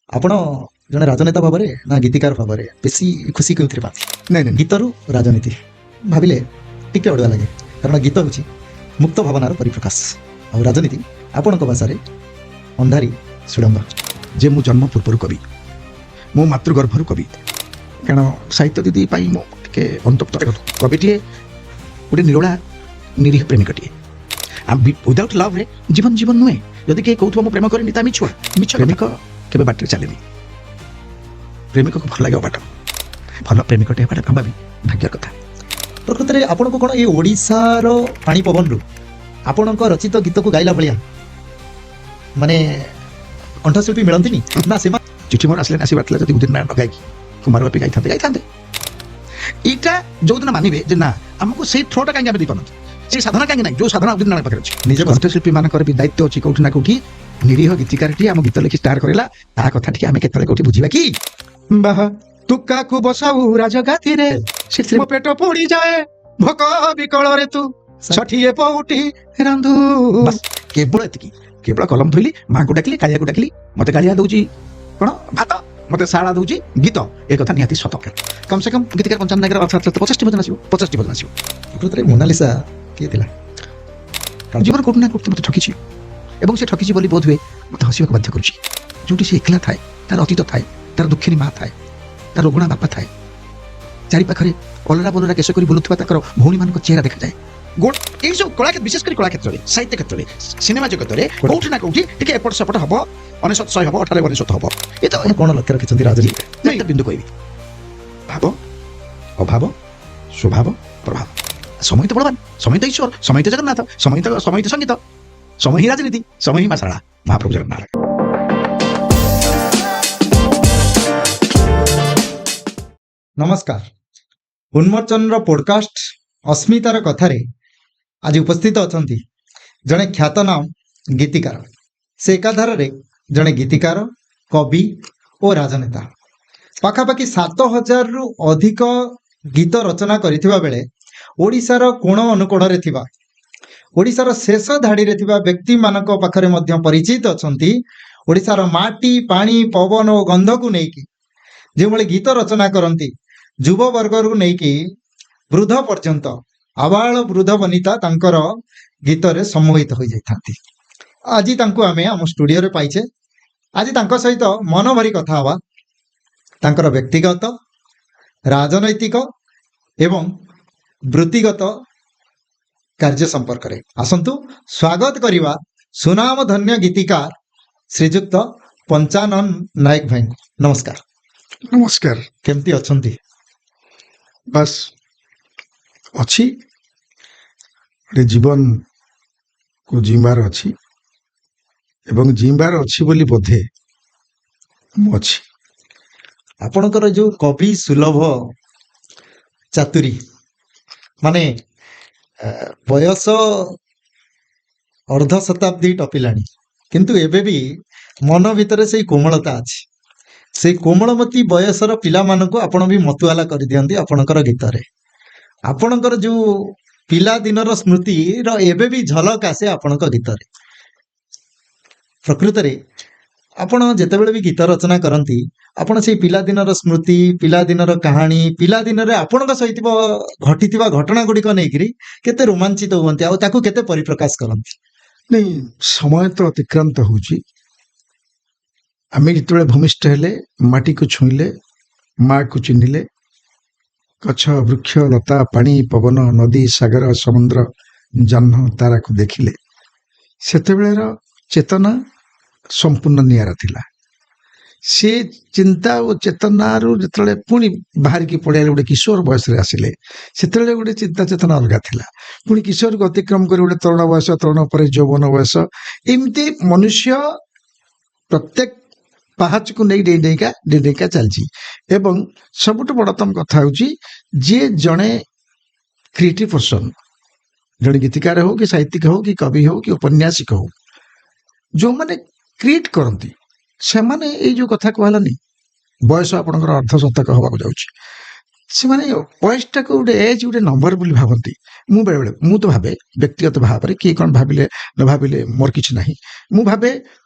ଆପଣ ଜଣେ ରାଜନେତା ଭାବରେ ନା ଗୀତିକାର ଭାବରେ ବେଶୀ ଖୁସି କେଉଁଥିରେ ପାଆନ୍ତି? ନାଇଁ ନାଇଁ ଗୀତରୁ ରାଜନୀତି ଭାବିଲେ ଟିକେ ଅଡ଼ୁଆ ଲାଗେ, କାରଣ ଗୀତ ହେଉଛି ମୁକ୍ତ ଭାବନାର ପରିପ୍ରକାଶ, ଆଉ ରାଜନୀତି ଆପଣଙ୍କ ଭାଷାରେ ଅନ୍ଧାରୀ ସୁଡ଼ଙ୍ଗ। ଯେ ମୁଁ ଜନ୍ମ ପୂର୍ବରୁ କବି, ମୋ ମାତୃଗର୍ଭରୁ କବି। କାରଣ ସାହିତ୍ୟ ଦିଦି ପାଇଁ ମୁଁ ଟିକେ ଅନ୍ତପ୍ତ। କବିଟିଏ ଗୋଟେ ନିରୋଳା ନିରୀହ ପ୍ରେମିକଟିଏ। ୱିଦାଉଟ୍ ଲଭ୍ରେ ଜୀବନ ଜୀବନ ନୁହେଁ। ଯଦି କିଏ କହୁଥିବ ମୁଁ ପ୍ରେମ କରିନି ତା ମିଛ ପ୍ରେମିକ କେବେ ବାଟରେ ଚାଲେନି। ପ୍ରେମିକକୁ ଭଲ ଲାଗିବ ବାଟ, ଭଲ ପ୍ରେମିକଟେ ହେବାଟା ଭାବା ବି ଭାଗ୍ୟର କଥା। ପ୍ରକୃତରେ ଆପଣଙ୍କୁ କ'ଣ ଏ ଓଡ଼ିଶାର ପାଣି ପବନରୁ ଆପଣଙ୍କ ରଚିତ ଗୀତକୁ ଗାଇଲା ଭଳିଆ ମାନେ କଣ୍ଠଶିଳ୍ପୀ ମିଳନ୍ତିନି ନା? ସେମାନେ ଚିଠି ମୋର ଆସିଲେ ଆସିବାର ଥିଲା, ଯଦି ଉଦିନ ନାରାୟଣ ଗାଇକି କୁମାର ବାପି ଗାଇଥାନ୍ତେ। ଏଇଟା ଯୋଉଦିନ ମାନିବେ ଯେ ନା ଆମକୁ ସେଇ ଥ୍ରୋଟା କାହିଁକି ଆମେ ଦେଇପାରୁନୁ, ସେଇ ସାଧନା କାହିଁକି ନାହିଁ ଯୋଉ ସାଧନା ଉଦିନ ନାରାୟଣ ପାଖରେ ଅଛି। ନିଜ କଣ୍ଠଶିଳ୍ପୀ ମାନଙ୍କର ବି ଦାୟିତ୍ୱ ଅଛି କୋଉଠି ନା କୋଉଠି। ନିରୀହ ଗୀତିକାରଟିଏ ଆମ ଗୀତ ଲେଖି ଷ୍ଟାର କରିଲା, ତା କଥା ଟିକେ ଆମେ କେତେବେଳେ କୋଉଠି ବୁଝିବା କି? ବାହ ତୁକାକୁ ବସାଉ ରାଜଗାତିରେ, ସେଥିରେ ମୋ ପେଟ ପୋଡ଼ିଯାଏ ଭୋକ ବିକଳରେ, ତୁ ଷଠିଏ ପଉଟି ରାନ୍ଧୁ। ବାସ୍ କେବଳ ଏତିକି। କେବଳ କଲମ ଧୋଇଲି, ମାଙ୍କୁ ଡାକିଲି, କାଳିଆକୁ ଡାକିଲି, ମତେ କାଳିଆ ଦଉଛି କଣ ଭାତ, ମତେ ଶାଳା ଦଉଛି ଗୀତ। ଏ କଥା ନିହାତି ସତ। କମ ସେ କମ ଗୀତିକାର 55 ନାୟକର ଅର୍ଥାତ୍ 50ଟି ଭଜନ ଆସିବ, 50ଟି ଭଜନ ଆସିବ। ପ୍ରକୃତରେ ମୋନାଲିସା କିଏ ଥିଲା? ଜୀବନ କୋଉଠି ନା କୋଉଠି ମତେ ଠକିଛି, ଏବଂ ସେ ଠକିଛି ବୋଲି ବୋଧ ହୁଏ ମତେ ହସିବାକୁ ବାଧ୍ୟ କରୁଛି। ଯୋଉଠି ସେ ଏକଲା ଥାଏ, ତାର ଅତୀତ ଥାଏ, ତାର ଦୁଃଖିନୀ ମା ଥାଏ, ତାର ରୋଗଣା ବାପା ଥାଏ, ଚାରି ପାଖରେ ଅଲରା ବଲରା କେଶ କରି ବୁଲୁଥିବା ତାଙ୍କର ଭଉଣୀମାନଙ୍କ ଚେହେରା ଦେଖାଯାଏ। ଏଇ ସବୁ କଳାକ୍ଷେତ୍ର, ବିଶେଷ କରି କଳା କ୍ଷେତ୍ରରେ, ସାହିତ୍ୟ କ୍ଷେତ୍ରରେ, ସିନେମା ଜଗତରେ କୋଉଠି ନା କୋଉଠି ଟିକେ ଏପଟ ସେପଟ ହବ, 99 ହବ, 98 ହବ। ଏ ତ କ'ଣ ଲକ୍ଷ୍ୟ ରଖିଛନ୍ତି ରାଜନୀତି? ନାଇଁ ବିନ୍ଦୁ କହିବି। ଭାବ, ଅଭାବ, ସ୍ୱଭାବ, ପ୍ରଭାବ। ସମୟ ତ ବଳବାନ, ସମୟ ତ ଈଶ୍ୱର, ସମୟ ତ ଜଗନ୍ନାଥ, ସମୟ ତ ସଙ୍ଗୀତ, ସମୟ ହିଁ ରାଜନୀତି, ସମୟ ହିଁ ମାଶାଳା ମହାପ୍ରଭୁ ଜଗନ୍ନାଥ। ନମସ୍କାର। ଉନ୍ମୋଚନର ପୋଡକାଷ୍ଟ ଅସ୍ମିତାର କଥାରେ ଆଜି ଉପସ୍ଥିତ ଅଛନ୍ତି ଜଣେ ଖ୍ୟାତନାମ ଗୀତିକାର। ସେ ଏକାଧାରରେ ଜଣେ ଗୀତିକାର, କବି ଓ ରାଜନେତା। ପାଖାପାଖି 7,000ରୁ ଅଧିକ ଗୀତ ରଚନା କରିଥିବା ବେଳେ ଓଡ଼ିଶାର କୋଣ ଅନୁକୋଣରେ ଥିବା, ଓଡ଼ିଶାର ଶେଷ ଧାଡ଼ିରେ ଥିବା ବ୍ୟକ୍ତିମାନଙ୍କ ପାଖରେ ମଧ୍ୟ ପରିଚିତ ଅଛନ୍ତି। ଓଡ଼ିଶାର ମାଟି, ପାଣି, ପବନ ଓ ଗନ୍ଧକୁ ନେଇକି ଯେଉଁଭଳି ଗୀତ ରଚନା କରନ୍ତି, ଯୁବବର୍ଗରୁ ନେଇକି ବୃଦ୍ଧ ପର୍ଯ୍ୟନ୍ତ ଆବାଳ ବୃଦ୍ଧ ବନିତା ତାଙ୍କର ଗୀତରେ ସମ୍ମୋହିତ ହୋଇଯାଇଥାନ୍ତି। ଆଜି ତାଙ୍କୁ ଆମେ ଆମ ଷ୍ଟୁଡିଓରେ ପାଇଛେ। ଆଜି ତାଙ୍କ ସହିତ ମନ ଭରି କଥା ହେବା ତାଙ୍କର ବ୍ୟକ୍ତିଗତ, ରାଜନୈତିକ ଏବଂ ବୃତ୍ତିଗତ କାର୍ଯ୍ୟ ସମ୍ପର୍କରେ। ଆସନ୍ତୁ ସ୍ୱାଗତ କରିବା ସୁନାମ ଧନ୍ୟ ଗୀତିକାର ଶ୍ରୀଯୁକ୍ତ ପଞ୍ଚାନନ ନାୟକ ଭାଇଙ୍କୁ। ନମସ୍କାର। ନମସ୍କାର। କେମିତି ଅଛନ୍ତି? ବାସ୍ ଅଛି, ଗୋଟେ ଜୀବନକୁ ଜିଇଁବାର ଅଛି, ଏବଂ ଜିଇଁବାର ଅଛି ବୋଲି ବୋଧେ ମୁଁ ଅଛି। ଆପଣଙ୍କର ଯୋଉ କବି ସୁଲଭ ଚାତୁରୀ, ମାନେ ବୟସ ଅର୍ଦ୍ଧ ଶତାବ୍ଦୀ ଟପିଲାଣି, କିନ୍ତୁ ଏବେ ବି ମନ ଭିତରେ ସେଇ କୋମଳତା ଅଛି। ସେଇ କୋମଳମତୀ ବୟସର ପିଲାମାନଙ୍କୁ ଆପଣ ବି ମତୁଆଲା କରିଦିଅନ୍ତି ଆପଣଙ୍କର ଗୀତରେ। ଆପଣଙ୍କର ଯୋଉ ପିଲାଦିନର ସ୍ମୃତିର ଏବେ ବି ଝଲକ ଆସେ ଆପଣଙ୍କ ଗୀତରେ। ପ୍ରକୃତରେ ଆପଣ ଯେତେବେଳେ ବି ଗୀତ ରଚନା କରନ୍ତି, ଆପଣ ସେଇ ପିଲାଦିନର ସ୍ମୃତି, ପିଲାଦିନର କାହାଣୀ, ପିଲାଦିନରେ ଆପଣଙ୍କ ସହିତ ଘଟିଥିବା ଘଟଣା ଗୁଡ଼ିକ ନେଇକିରି କେତେ ରୋମାଞ୍ଚିତ ହୁଅନ୍ତି ଆଉ ତାକୁ କେତେ ପରିପ୍ରକାଶ କରନ୍ତି? ନାଇଁ, ସମୟ ତ ଅତିକ୍ରାନ୍ତ ହଉଛି। ଆମେ ଯେତେବେଳେ ଭୂମିଷ୍ଠ ହେଲେ, ମାଟିକୁ ଛୁଇଁଲେ, ମାକୁ ଚିହ୍ନିଲେ, ଗଛ, ବୃକ୍ଷ, ଲତା, ପାଣି, ପବନ, ନଦୀ, ସାଗର, ସମୁଦ୍ର, ଜହ୍ନ, ତାରାକୁ ଦେଖିଲେ, ସେତେବେଳେର ଚେତନା ସମ୍ପୂର୍ଣ୍ଣ ନିଆରା ଥିଲା। ସେ ଚିନ୍ତା ଓ ଚେତନାରୁ ଯେତେବେଳେ ପୁଣି ବାହାରିକି ପଳେଇଲେ, ଗୋଟେ କିଶୋର ବୟସରେ ଆସିଲେ, ସେତେବେଳେ ଗୋଟେ ଚିନ୍ତା ଚେତନା ଅଲଗା ଥିଲା। ପୁଣି କିଶୋରକୁ ଅତିକ୍ରମ କରି ଗୋଟେ ତରୁଣ ବୟସ, ତରୁଣ ପରେ ଯୌବନ ବୟସ, ଏମିତି ମନୁଷ୍ୟ ପ୍ରତ୍ୟେକ ପାହାଚକୁ ନେଇ ଡେଇଁକା ଚାଲିଛି। ଏବଂ ସବୁଠୁ ବଡ଼ତମ କଥା ହେଉଛି, ଯିଏ ଜଣେ କ୍ରିଏଟିଭ ପର୍ସନ, ଜଣେ ଗୀତିକାର ହଉ କି ସାହିତ୍ୟିକ ହଉ କି କବି ହଉ କି ଉପନ୍ୟାସିକ ହଉ, ଯେଉଁମାନେ କ୍ରିଏଟ୍ କରନ୍ତି, ସେମାନେ ଏଇ ଯୋଉ କଥା କୁହାହେଲାନି ବୟସ ଆପଣଙ୍କର ଅର୍ଦ୍ଧ ଶତକ ହବାକୁ ଯାଉଛି, ସେମାନେ ବୟସଟାକୁ ଗୋଟେ ଏଜ୍, ଗୋଟେ ନମ୍ବର ବୋଲି ଭାବନ୍ତି। ମୁଁ ବେଳେବେଳେ ମୁଁ ତ ଭାବେ, ବ୍ୟକ୍ତିଗତ ଭାବରେ କିଏ କ'ଣ ଭାବିଲେ ନ ଭାବିଲେ ମୋର କିଛି ନାହିଁ, ମୁଁ ଭାବେ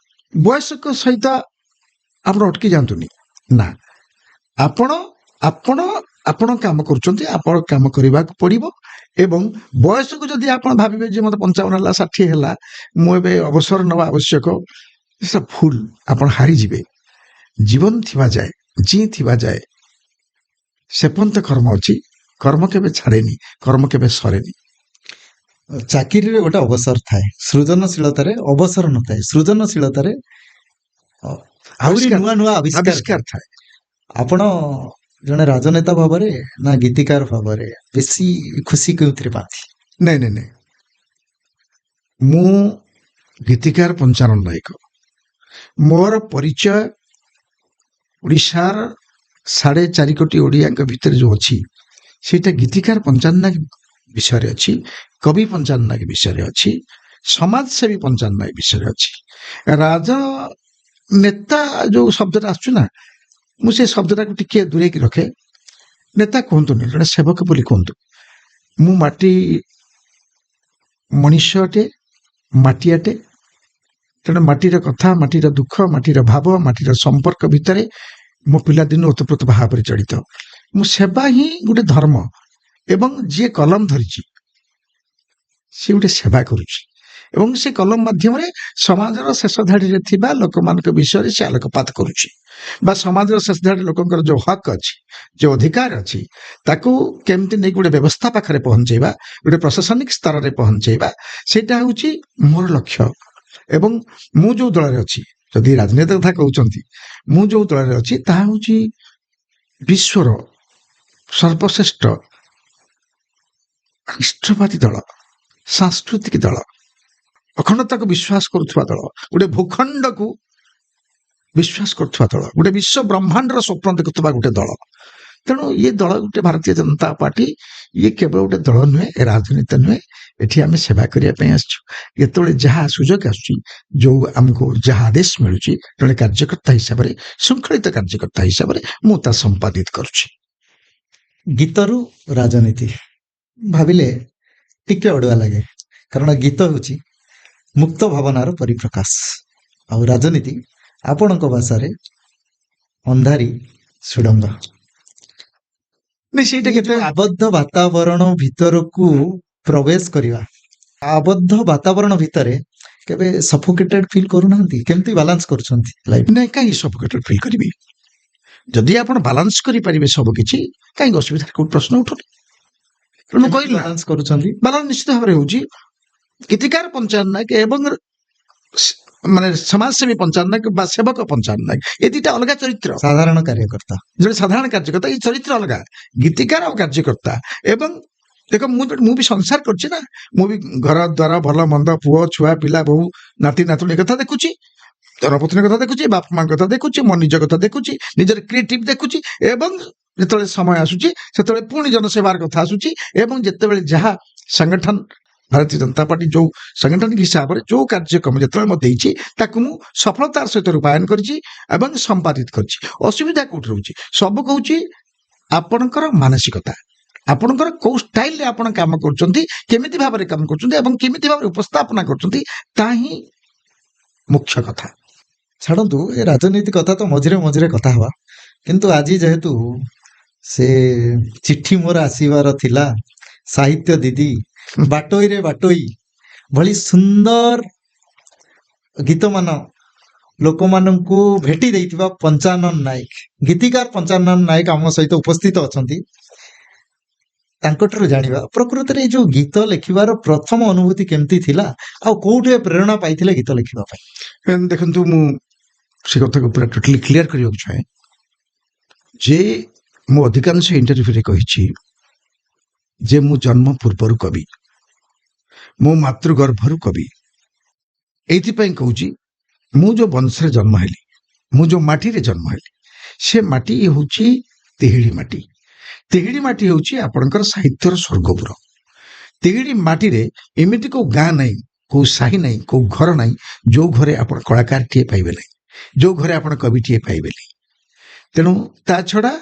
ବୟସଙ୍କ ସହିତ ଆପଣ ଅଟକି ଯାଆନ୍ତୁନି। ନା, ଆପଣ ଆପଣ ଆପଣ କାମ କରୁଛନ୍ତି, ଆପଣ କାମ କରିବାକୁ ପଡ଼ିବ। ଏବଂ ବୟସକୁ ଯଦି ଆପଣ ଭାବିବେ ଯେ ମୋତେ 55 ହେଲା 60 ହେଲା ମୁଁ ଏବେ ଅବସର ନେବା ଆବଶ୍ୟକ, ସେଟା ଭୁଲ। ଆପଣ ହାରିଯିବେ। ଜୀବନ ଥିବା ଯାଏ, ଥିବା ଯାଏ ସେପର୍ଯ୍ୟନ୍ତ କର୍ମ ଅଛି। କର୍ମ କେବେ ଛାଡ଼େନି, କର୍ମ କେବେ ସରେନି। ଚାକିରିରେ ଗୋଟେ ଅବସର ଥାଏ, ସୃଜନଶୀଳତାରେ ଅବସର ନଥାଏ। ସୃଜନଶୀଳତାରେ ଆହୁରି ଆବିଷ୍କାର ନୂଆ ନୂଆ ଆବିଷ୍କାର ଆବିଷ୍କାର ଥାଏ। ଥାଏ। ଆପଣ ଜଣେ ରାଜନେତା ଭାବରେ ନା ଗୀତିକାର ଭାବରେ ବେଶୀ ଖୁସି କେଉଁଥିରେ ପାଆନ୍ତି? ନାଇଁ ନାଇଁ ନାଇଁ, ମୁଁ ଗୀତିକାର ପଞ୍ଚାନନ ନାୟକ। ମୋର ପରିଚୟ ଓଡ଼ିଶାର 4.5 କୋଟି ଓଡ଼ିଆଙ୍କ ଭିତରେ ଯୋଉ ଅଛି, ସେଇଟା ଗୀତିକାର ପଞ୍ଚାନନ ନାୟକ ବିଷୟରେ ଅଛି, କବି ପଞ୍ଚାନନ ନାୟକ ବିଷୟରେ ଅଛି, ସମାଜସେବୀ ପଞ୍ଚାନନ ନାୟକ ବିଷୟରେ ଅଛି। ରାଜନେତା ଯୋଉ ଶବ୍ଦଟା ଆସୁଛି ନା, ମୁଁ ସେ ଶବ୍ଦଟାକୁ ଟିକେ ଦୂରେଇକି ରଖେ। ନେତା କୁହନ୍ତୁନି, ଜଣେ ସେବକ ବୋଲି କୁହନ୍ତୁ। ମୁଁ ମାଟି ମଣିଷ ଅଟେ, ମାଟିଆଟେ। ତେଣୁ ମାଟିର କଥା, ମାଟିର ଦୁଃଖ, ମାଟିର ଭାବ, ମାଟିର ସମ୍ପର୍କ ଭିତରେ ମୋ ପିଲାଦିନ ଓତପ୍ରୋତ ଭାବରେ ଜଡ଼ିତ। ମୁଁ ସେବା ହିଁ ଗୋଟେ ଧର୍ମ। ଏବଂ ଯିଏ କଲମ ଧରିଛି ସେ ଗୋଟେ ସେବା କରୁଛି, ଏବଂ ସେ କଲମ ମାଧ୍ୟମରେ ସମାଜର ଶେଷ ଧାଡ଼ିରେ ଥିବା ଲୋକମାନଙ୍କ ବିଷୟରେ ସେ ଆଲୋକପାତ କରୁଛି। ବା ସମାଜର ଶେଷ ଧାଡ଼ି ଲୋକଙ୍କର ଯୋଉ ହକ୍ ଅଛି, ଯୋଉ ଅଧିକାର ଅଛି, ତାକୁ କେମିତି ନେଇକି ଗୋଟେ ବ୍ୟବସ୍ଥା ପାଖରେ ପହଞ୍ଚେଇବା, ଗୋଟେ ପ୍ରଶାସନିକ ସ୍ତରରେ ପହଞ୍ଚେଇବା, ସେଇଟା ହେଉଛି ମୋର ଲକ୍ଷ୍ୟ। ଏବଂ ମୁଁ ଯୋଉ ଦଳରେ ଅଛି, ଯଦି ରାଜନୀତି କଥା କହୁଛନ୍ତି, ମୁଁ ଯୋଉ ଦଳରେ ଅଛି ତାହା ହେଉଛି ବିଶ୍ୱର ସର୍ବଶ୍ରେଷ୍ଠ ରାଷ୍ଟ୍ରବାଦୀ ଦଳ, ସାଂସ୍କୃତିକ ଦଳ, ଅଖଣ୍ଡତାକୁ ବିଶ୍ୱାସ କରୁଥିବା ଦଳ, ଗୋଟେ ଭୂଖଣ୍ଡକୁ ବିଶ୍ୱାସ କରୁଥିବା ଦଳ, ଗୋଟେ ବିଶ୍ୱ ବ୍ରହ୍ମାଣ୍ଡର ସ୍ୱପ୍ନ ଦେଖୁଥିବା ଗୋଟେ ଦଳ। ତେଣୁ ଇଏ ଦଳ ଗୋଟେ ଭାରତୀୟ ଜନତା ପାର୍ଟି, ଇଏ କେବଳ ଗୋଟେ ଦଳ ନୁହେଁ, ରାଜନୀତି ନୁହେଁ। ଏଠି ଆମେ ସେବା କରିବା ପାଇଁ ଆସିଛୁ। ଯେତେବେଳେ ଯାହା ସୁଯୋଗ ଆସୁଛି, ଯୋଉ ଆମକୁ ଯାହା ଆଦେଶ ମିଳୁଛି, ଜଣେ କାର୍ଯ୍ୟକର୍ତ୍ତା ହିସାବରେ, ଶୃଙ୍ଖଳିତ କାର୍ଯ୍ୟକର୍ତ୍ତା ହିସାବରେ ମୁଁ ତା ସମ୍ପାଦିତ କରୁଛି। ଗୀତରୁ ରାଜନୀତି ଭାବିଲେ ଟିକେ ଅଡୁଆ ଲାଗେ, କାରଣ ଗୀତ ହେଉଛି ମୁକ୍ତ ଭାବନାର ପରିପ୍ରକାଶ, ଆଉ ରାଜନୀତି ଆପଣଙ୍କ ଭାଷାରେ ଅନ୍ଧାରୀ ସୁଡ଼ଙ୍ଗ। ସେଇଟା ଏଇ କେତେ ଯୋଉ ଆବଦ୍ଧ ବାତାବରଣ ଭିତରକୁ ପ୍ରବେଶ କରିବା, ଆବଦ୍ଧ ବାତାବରଣ ଭିତରେ କେବେ ସଫୋକେଟେଡ୍ ଫିଲ୍ କରୁନାହାନ୍ତି? କେମିତି ବାଲାନ୍ସ କରୁଛନ୍ତି ଲାଇଫ୍? ନାଇଁ, କାହିଁକି ସଫୋକେଟେଡ୍ ଫିଲ୍ କରିବି? ଯଦି ଆପଣ ବାଲାନ୍ସ କରିପାରିବେ ସବୁ କିଛି, କାହିଁକି ଅସୁବିଧାର କୋଉ ପ୍ରଶ୍ନ ଉଠୁନି? ମୁଁ କହିଲି ନା, ବାଲାନ୍ସ କରୁଛନ୍ତି? ବାଲାନ୍ସ ନିଶ୍ଚିତ ଭାବରେ ହେଉଛି। ଗୀତିକାର ପଞ୍ଚାନନ ନାୟକ ଏବଂ ମାନେ ସମାଜସେବୀ ପଞ୍ଚାନନ ନାୟକ ବା ସେବକ ପଞ୍ଚାନନ ନାୟକ, ଏ ଦିଟା ଅଲଗା ଚରିତ୍ର। ସାଧାରଣ କାର୍ଯ୍ୟକର୍ତ୍ତା ଜଣେ ସାଧାରଣ କାର୍ଯ୍ୟକର୍ତ୍ତା, ଏଇ ଚରିତ୍ର ଅଲଗା। ଗୀତିକାର ଆଉ କାର୍ଯ୍ୟକର୍ତ୍ତା। ଏବଂ ଦେଖ, ମୁଁ ବି ସଂସାର କରୁଛି ନା, ମୁଁ ବି ଘର ଦ୍ୱାର, ଭଲ ମନ୍ଦ, ପୁଅ ଛୁଆ, ପିଲା ବୋହୁ, ନାତି ନାତୁଣୀ କଥା ଦେଖୁଛି, ଧର୍ମପତ୍ନୀ କଥା ଦେଖୁଛି, ବାପା ମାଙ୍କ କଥା ଦେଖୁଛି, ମୋ ନିଜ କଥା ଦେଖୁଛି, ନିଜର କ୍ରିଏଟିଭ ଦେଖୁଛି। ଏବଂ ଯେତେବେଳେ ସମୟ ଆସୁଛି, ସେତେବେଳେ ପୁଣି ଜନସେବାର କଥା ଆସୁଛି। ଏବଂ ଯେତେବେଳେ ଯାହା ସଂଗଠନ, ଭାରତୀୟ ଜନତା ପାର୍ଟି ଯୋଉ ସାଂଗଠନିକ ହିସାବରେ ଯୋଉ କାର୍ଯ୍ୟକ୍ରମ ଯେତେବେଳେ ମୋତେ ଦେଇଛି, ତାକୁ ମୁଁ ସଫଳତାର ସହିତ ରୂପାୟନ କରିଛି ଏବଂ ସମ୍ପାଦିତ କରିଛି। ଅସୁବିଧା କୋଉଠି ରହୁଛି? ସବୁ କହୁଛି ଆପଣଙ୍କର ମାନସିକତା, ଆପଣଙ୍କର କୋଉ ଷ୍ଟାଇଲରେ ଆପଣ କାମ କରୁଛନ୍ତି, କେମିତି ଭାବରେ କାମ କରୁଛନ୍ତି ଏବଂ କେମିତି ଭାବରେ ଉପସ୍ଥାପନା କରୁଛନ୍ତି, ତାହା ହିଁ ମୁଖ୍ୟ କଥା। ଛାଡ଼ନ୍ତୁ, ଏ ରାଜନୀତି କଥା ତ ମଝିରେ ମଝିରେ କଥା ହବା, କିନ୍ତୁ ଆଜି ଯେହେତୁ ସେ ଚିଠି ମୋର ଆସିବାର ଥିଲା, ସାହିତ୍ୟ ଦିଦି, ବାଟୋଇରେ ବାଟୋଇ ଭଳି ସୁନ୍ଦର ଗୀତମାନ ଲୋକମାନଙ୍କୁ ଭେଟି ଦେଇଥିବା ପଞ୍ଚାନନ ନାୟକ, ଗୀତିକାର ପଞ୍ଚାନନ ନାୟକ ଆମ ସହିତ ଉପସ୍ଥିତ ଅଛନ୍ତି। ତାଙ୍କଠାରୁ ଜାଣିବା, ପ୍ରକୃତରେ ଏଇ ଯୋଉ ଗୀତ ଲେଖିବାର ପ୍ରଥମ ଅନୁଭୂତି କେମିତି ଥିଲା, ଆଉ କୋଉଠି ପ୍ରେରଣା ପାଇଥିଲେ ଗୀତ ଲେଖିବା ପାଇଁ? ଦେଖନ୍ତୁ, ମୁଁ ସେ କଥାକୁ ପୁରା ଟୋଟାଲି କ୍ଲିୟର କରିବାକୁ ଚାହେଁ ଯେ ମୁଁ ଅଧିକାଂଶ ଇଣ୍ଟରଭ୍ୟୁରେ କହିଛି ଯେ ମୁଁ ଜନ୍ମ ପୂର୍ବରୁ କବି, ମୋ ମାତୃଗର୍ଭରୁ କବି। ଏଇଥିପାଇଁ କହୁଛି, ମୁଁ ଯୋଉ ବଂଶରେ ଜନ୍ମ ହେଲି, ମୁଁ ଯୋଉ ମାଟିରେ ଜନ୍ମ ହେଲି, ସେ ମାଟି ହେଉଛି ତିହିଡି ମାଟି। ତିହିଡି ମାଟି ହେଉଛି ଆପଣଙ୍କର ସାହିତ୍ୟର ସ୍ୱର୍ଗପୁର। ତିହିଡି ମାଟିରେ ଏମିତି କୋଉ ଗାଁ ନାହିଁ, କୋଉ ସାହି ନାହିଁ, କୋଉ ଘର ନାହିଁ ଯୋଉ ଘରେ ଆପଣ କଳାକାରଟିଏ ପାଇବେ ନାହିଁ, ଯୋଉ ଘରେ ଆପଣ କବିଟିଏ ପାଇବେନି। ତେଣୁ ତା ଛଡା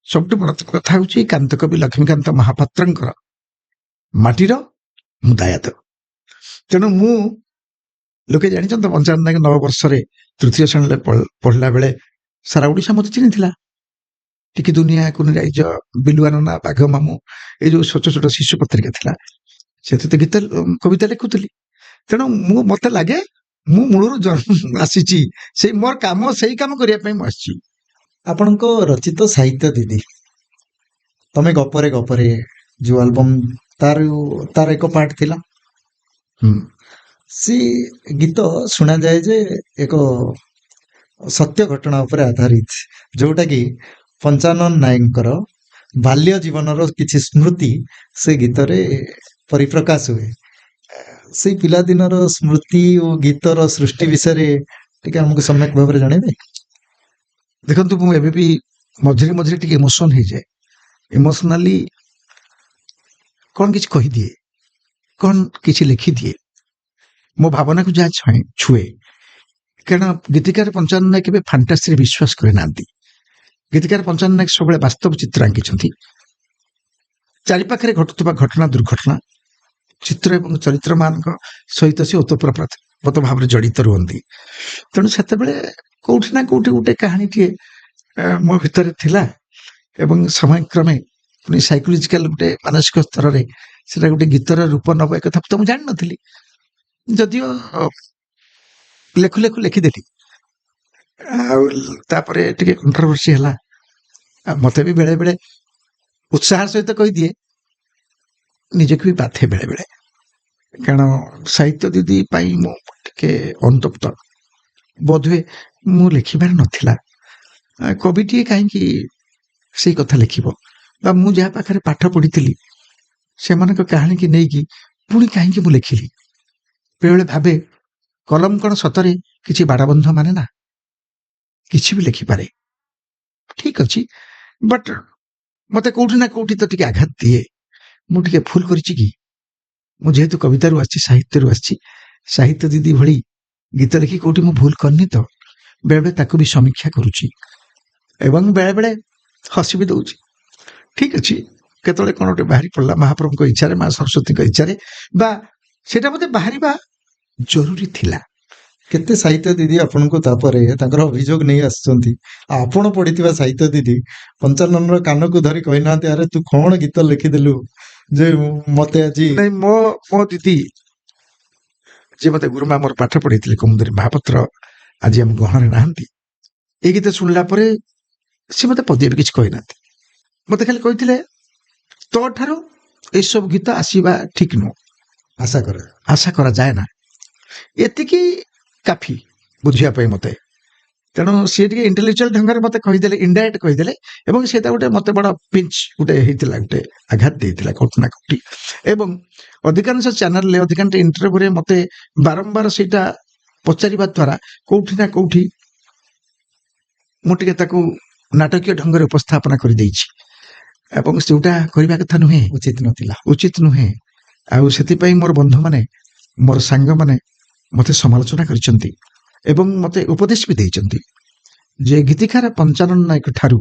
ସବୁଠୁ ବଡ଼ କଥା ହେଉଛି କାନ୍ତକବି ଲକ୍ଷ୍ମୀକାନ୍ତ ମହାପାତ୍ରଙ୍କର ମାଟିର ମୁଁ ଦାୟାଦ। ତେଣୁ ମୁଁ, ଲୋକେ ଜାଣିଛନ୍ତି ପଞ୍ଚାନନ ନାୟକ ନବବର୍ଷରେ ତୃତୀୟ ଶ୍ରେଣୀରେ ପଢିଲା ବେଳେ ସାରା ଓଡ଼ିଶା ମୋତେ ଚିହ୍ନିଥିଲା। ଟିକେ ଦୁନିଆ କୁନି ରାଇଜ, ବିଲୁଆ ନନା, ବାଘ ମାମୁଁ, ଏଇ ଯୋଉ ଛୋଟ ଛୋଟ ଶିଶୁ ପତ୍ରିକା ଥିଲା, ସେଥିରେ ଗୀତ କବିତା ଲେଖୁଥିଲି। ତେଣୁ ମତେ ଲାଗେ ମୁଁ ମୂଳରୁ ଆସିଛି, ସେଇ ମୋର କାମ, ସେଇ କାମ କରିବା ପାଇଁ ମୁଁ ଆସିଛି। ଆପଣଙ୍କ ରଚିତ ସାହିତ୍ୟ ଦିଦି ତମେ ଗପରେ ଗପରେ ଯୋଉ ଆଲବମ ତାର ଏକ ପାର୍ଟ ଥିଲା। ହୁଁ। ସେ ଗୀତ ଶୁଣାଯାଏ ଯେ ଏକ ସତ୍ୟ ଘଟଣା ଉପରେ ଆଧାରିତ, ଯୋଉଟା କି ପଞ୍ଚାନନ ନାୟକଙ୍କର ବାଲ୍ୟ ଜୀବନର କିଛି ସ୍ମୃତି ସେ ଗୀତରେ ପରିପ୍ରକାଶ ହୁଏ। ସେଇ ପିଲାଦିନର ସ୍ମୃତି ଓ ଗୀତର ସୃଷ୍ଟି ବିଷୟରେ ଟିକେ ଆମକୁ ସମ୍ୟକ ଭାବରେ ଜଣେଇବେ? ଦେଖନ୍ତୁ, ମୁଁ ଏବେ ବି ମଝିରେ ମଝିରେ ଟିକେ ଇମୋସନ ହେଇଯାଏ। ଇମୋସନାଲି କଣ କିଛି କହିଦିଏ, କଣ କିଛି ଲେଖିଦିଏ, ମୋ ଭାବନାକୁ ଯାହା ଛୁଏ। କାରଣ ଗୀତିକାର ପଞ୍ଚାନନ ନାୟକ କେବେ ଫାଣ୍ଟାସିରେ ବିଶ୍ୱାସ କରି ନାହାନ୍ତି। ଗୀତିକାର ପଞ୍ଚାନନ ନାୟକ ସବୁବେଳେ ବାସ୍ତବ ଚିତ୍ର ଆଙ୍କିଛନ୍ତି। ଚାରିପାଖରେ ଘଟୁଥିବା ଘଟଣା, ଦୁର୍ଘଟଣା, ଚିତ୍ର ଏବଂ ଚରିତ୍ର ମାନଙ୍କ ସହିତ ସେ ଓତପ୍ରୋତ ଭାବରେ ଜଡ଼ିତ ରୁହନ୍ତି। ତେଣୁ ସେତେବେଳେ କୋଉଠି ନା କୋଉଠି ଗୋଟେ କାହାଣୀଟିଏ ମୋ ଭିତରେ ଥିଲା ଏବଂ ସମୟକ୍ରମେ ପୁଣି ସାଇକୋଲୋଜିକାଲ ଗୋଟେ ମାନସିକ ସ୍ତରରେ ସେଟା ଗୋଟେ ଗୀତର ରୂପ ନବ, ଏକଥା ତ ମୁଁ ଜାଣିନଥିଲି। ଯଦିଓ ଲେଖୁ ଲେଖୁ ଲେଖିଦେଲି, ଆଉ ତାପରେ ଟିକେ କଣ୍ଟ୍ରୋଭର୍ସି ହେଲା। ମତେ ବି ବେଳେ ବେଳେ ଉତ୍ସାହ ସହିତ କହିଦିଏ, ନିଜକୁ ବି ବାଧେ ବେଳେ ବେଳେ। କାରଣ ସାହିତ୍ୟ ଦିଦି ପାଇଁ ମୁଁ ଟିକେ ଅନ୍ତପ୍ତ। ବୋଧହୁଏ ମୁଁ ଲେଖିବାର ନଥିଲା। କବିଟିଏ କାହିଁକି ସେଇ କଥା ଲେଖିବ, ବା ମୁଁ ଯାହା ପାଖରେ ପାଠ ପଢିଥିଲି ସେମାନଙ୍କ କାହାଣୀକି ନେଇକି ପୁଣି କାହିଁକି ମୁଁ ଲେଖିଲି। ବେଳେବେଳେ ଭାବେ, କଲମ କଣ ସତରେ କିଛି ବାଡ଼ବନ୍ଧ ମାନେ ନା? କିଛି ବି ଲେଖିପାରେ, ଠିକ ଅଛି, ବଟ୍ ମତେ କୋଉଠି ନା କୋଉଠି ତ ଟିକେ ଆଘାତ ଦିଏ। ମୁଁ ଟିକେ ଭୁଲ କରିଛି କି? ମୁଁ ଯେହେତୁ କବିତାରୁ ଆସିଛି, ସାହିତ୍ୟରୁ ଆସିଛି, ସାହିତ୍ୟ ଦିଦି ଭଳି ଗୀତ ଲେଖି କୋଉଠି ମୁଁ ଭୁଲ କରିନି ତ? ବେଳେବେଳେ ତାକୁ ବି ସମୀକ୍ଷା କରୁଛି ଏବଂ ବେଳେବେଳେ ହସି ବି ଦଉଛି। ଠିକ ଅଛି, କେତେବେଳେ କଣ ଗୋଟେ ବାହାରି ପଡିଲା ମହାପ୍ରଭୁଙ୍କ ଇଚ୍ଛାରେ, ମା ସରସ୍ୱତୀଙ୍କ ଇଚ୍ଛାରେ, ବା ସେଟା ମତେ ବାହାରିବା ଜରୁରୀ ଥିଲା। କେତେ ସାହିତ୍ୟ ଦିଦି ଆପଣଙ୍କୁ ତାପରେ ତାଙ୍କର ଅଭିଯୋଗ ନେଇ ଆସିଛନ୍ତି। ଆପଣ ପଢିଥିବା ସାହିତ୍ୟ ଦିଦି ପଞ୍ଚାନନର କାନକୁ ଧରି କହିନାହାନ୍ତି, ଆରେ ତୁ କଣ ଗୀତ ଲେଖିଦେଲୁ ଯେ ମତେ ଆଜି? ନାଇଁ, ମୋ ଦିଦି ଯିଏ ମତେ ଗୁରୁମା ମୋର ପାଠ ପଢେଇଥିଲେ, କୁମୁଦୁରୀ ମହାପାତ୍ର, ଆଜି ଆମ ଗହଣରେ ନାହାନ୍ତି। ଏଇ ଗୀତ ଶୁଣିଲା ପରେ ସେ ମତେ ପଦେ ବି କିଛି କହିନାହାନ୍ତି। ମତେ ଖାଲି କହିଥିଲେ, ତୋ ଠାରୁ ଏସବୁ ଗୀତ ଆସିବା ଠିକ ନୁହଁ, ଆଶା କରାଯାଏ ନା। ଏତିକି କାଫି ବୁଝିବା ପାଇଁ ମତେ। ତେଣୁ ସିଏ ଟିକେ ଇଣ୍ଟେଲେକ୍ଚୁଆଲ ଢଙ୍ଗରେ ମତେ କହିଦେଲେ, ଇନଡାଇରେକ୍ଟ କହିଦେଲେ, ଏବଂ ସେଇଟା ଗୋଟେ ମତେ ବଡ ପିଞ୍ଚ ଗୋଟେ ହେଇଥିଲା, ଗୋଟେ ଆଘାତ ଦେଇଥିଲା କୋଉଠି ନା କୋଉଠି। ଏବଂ ଅଧିକାଂଶ ଚ୍ୟାନେଲରେ, ଅଧିକାଂଶ ଇଣ୍ଟରଭ୍ୟୁରେ ମତେ ବାରମ୍ବାର ସେଇଟା ପଚାରିବା ଦ୍ୱାରା କୋଉଠି ନା କୋଉଠି ମୁଁ ଟିକେ ତାକୁ ନାଟକୀୟ ଢଙ୍ଗରେ ଉପସ୍ଥାପନା କରିଦେଇଛି, ଏବଂ ସେଟା କରିବା କଥା ନୁହେଁ, ଉଚିତ ନୁହେଁ। ଆଉ ସେଥିପାଇଁ ମୋର ବନ୍ଧୁମାନେ, ମୋର ସାଙ୍ଗମାନେ ମତେ ସମାଲୋଚନା କରିଛନ୍ତି ଏବଂ ମତେ ଉପଦେଶ ବି ଦେଇଛନ୍ତି ଯେ ଗୀତିକାର ପଞ୍ଚାନନ ନାୟକ ଠାରୁ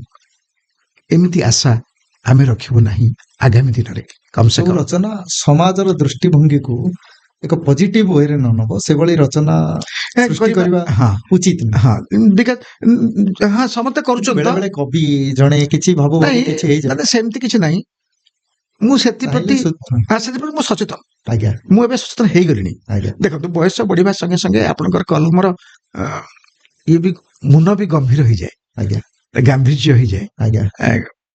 ଏମିତି ଆଶା ଆମେ ରଖିବୁ ନାହିଁ ଆଗାମୀ ଦିନରେ। ରଚନା ସମାଜର ଦୃଷ୍ଟିଭଙ୍ଗୀକୁ ଏକ ପଜିଟିଭ ୱେରେ ନ ନବ, ସେଭଳି ରଚନା କରିବା ଉଚିତ। ହଁ, ସମସ୍ତେ କରୁଛନ୍ତି। ବେଳେବେଳେ କବି ଜଣେ କିଛି ଭାବୁ କିଛି ହେଇଯାଏ, ସେମିତି କିଛି ନାହିଁ। ମୁଁ ସେଥିପ୍ରତି ମୁଁ ସଚେତନ। ଆଜ୍ଞା, ମୁଁ ଏବେ ସଚେତନ ହେଇଗଲିଣି। ଦେଖନ୍ତୁ, ବୟସ ବଢିବା ସଙ୍ଗେ ସଙ୍ଗେ ଆପଣଙ୍କର କଲମର ଇଏ ବି, ମୁନ ବି ଗମ୍ଭୀର ହେଇଯାଏ, ଆଜ୍ଞା, ଗାମ୍ଭୀର୍ଯ୍ୟ ହେଇଯାଏ। ଆଜ୍ଞା,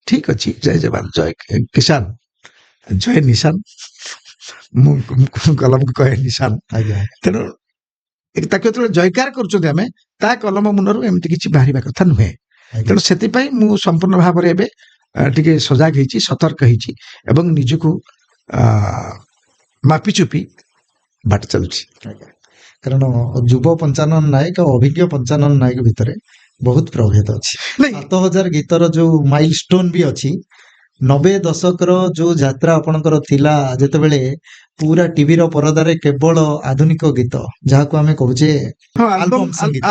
ଠିକ ଅଛି। ଜୟ ଜବାନ, ଜୟ କିଷାନ, ଜୟ ନିଶାନ। ମୁଁ କଲମକୁ କହେ ନିଶାନ। ଆଜ୍ଞା। ତେଣୁ ତାକୁ ଯେତେବେଳେ ଜୟକାର କରୁଛନ୍ତି ଆମେ, ତା କଲମ ମୁନରୁ ଏମିତି କିଛି ବାହାରିବା କଥା ନୁହେଁ। ତେଣୁ ସେଥିପାଇଁ ମୁଁ ସମ୍ପୂର୍ଣ୍ଣ ଭାବରେ ଏବେ ଟିକେ ସଜାଗ ହେଇଛି, ସତର୍କ ହେଇଛି ଏବଂ ନିଜକୁ ମାପିଚୁପି ବାଟ ଚାଲୁଛି। କାରଣ ଯୁବ ପଞ୍ଚାନନ ନାୟକ ଆଉ ଅଭିଜ୍ଞ ପଞ୍ଚାନନ ନାୟକ ଭିତରେ ବହୁତ ପ୍ରଭେଦ ଅଛି। 7000 ଗୀତର ଯୋଉ ମାଇଲ ଷ୍ଟୋନ ବି ଅଛି। 90 ଦଶକର ଯୋଉ ଯାତ୍ରା ଆପଣଙ୍କର ଥିଲା, ଯେତେବେଳେ ପୁରା ଟିଭିର ପରଦାରେ କେବଳ ଆଧୁନିକ ଗୀତ, ଯାହାକୁ ଆମେ କହୁଛେ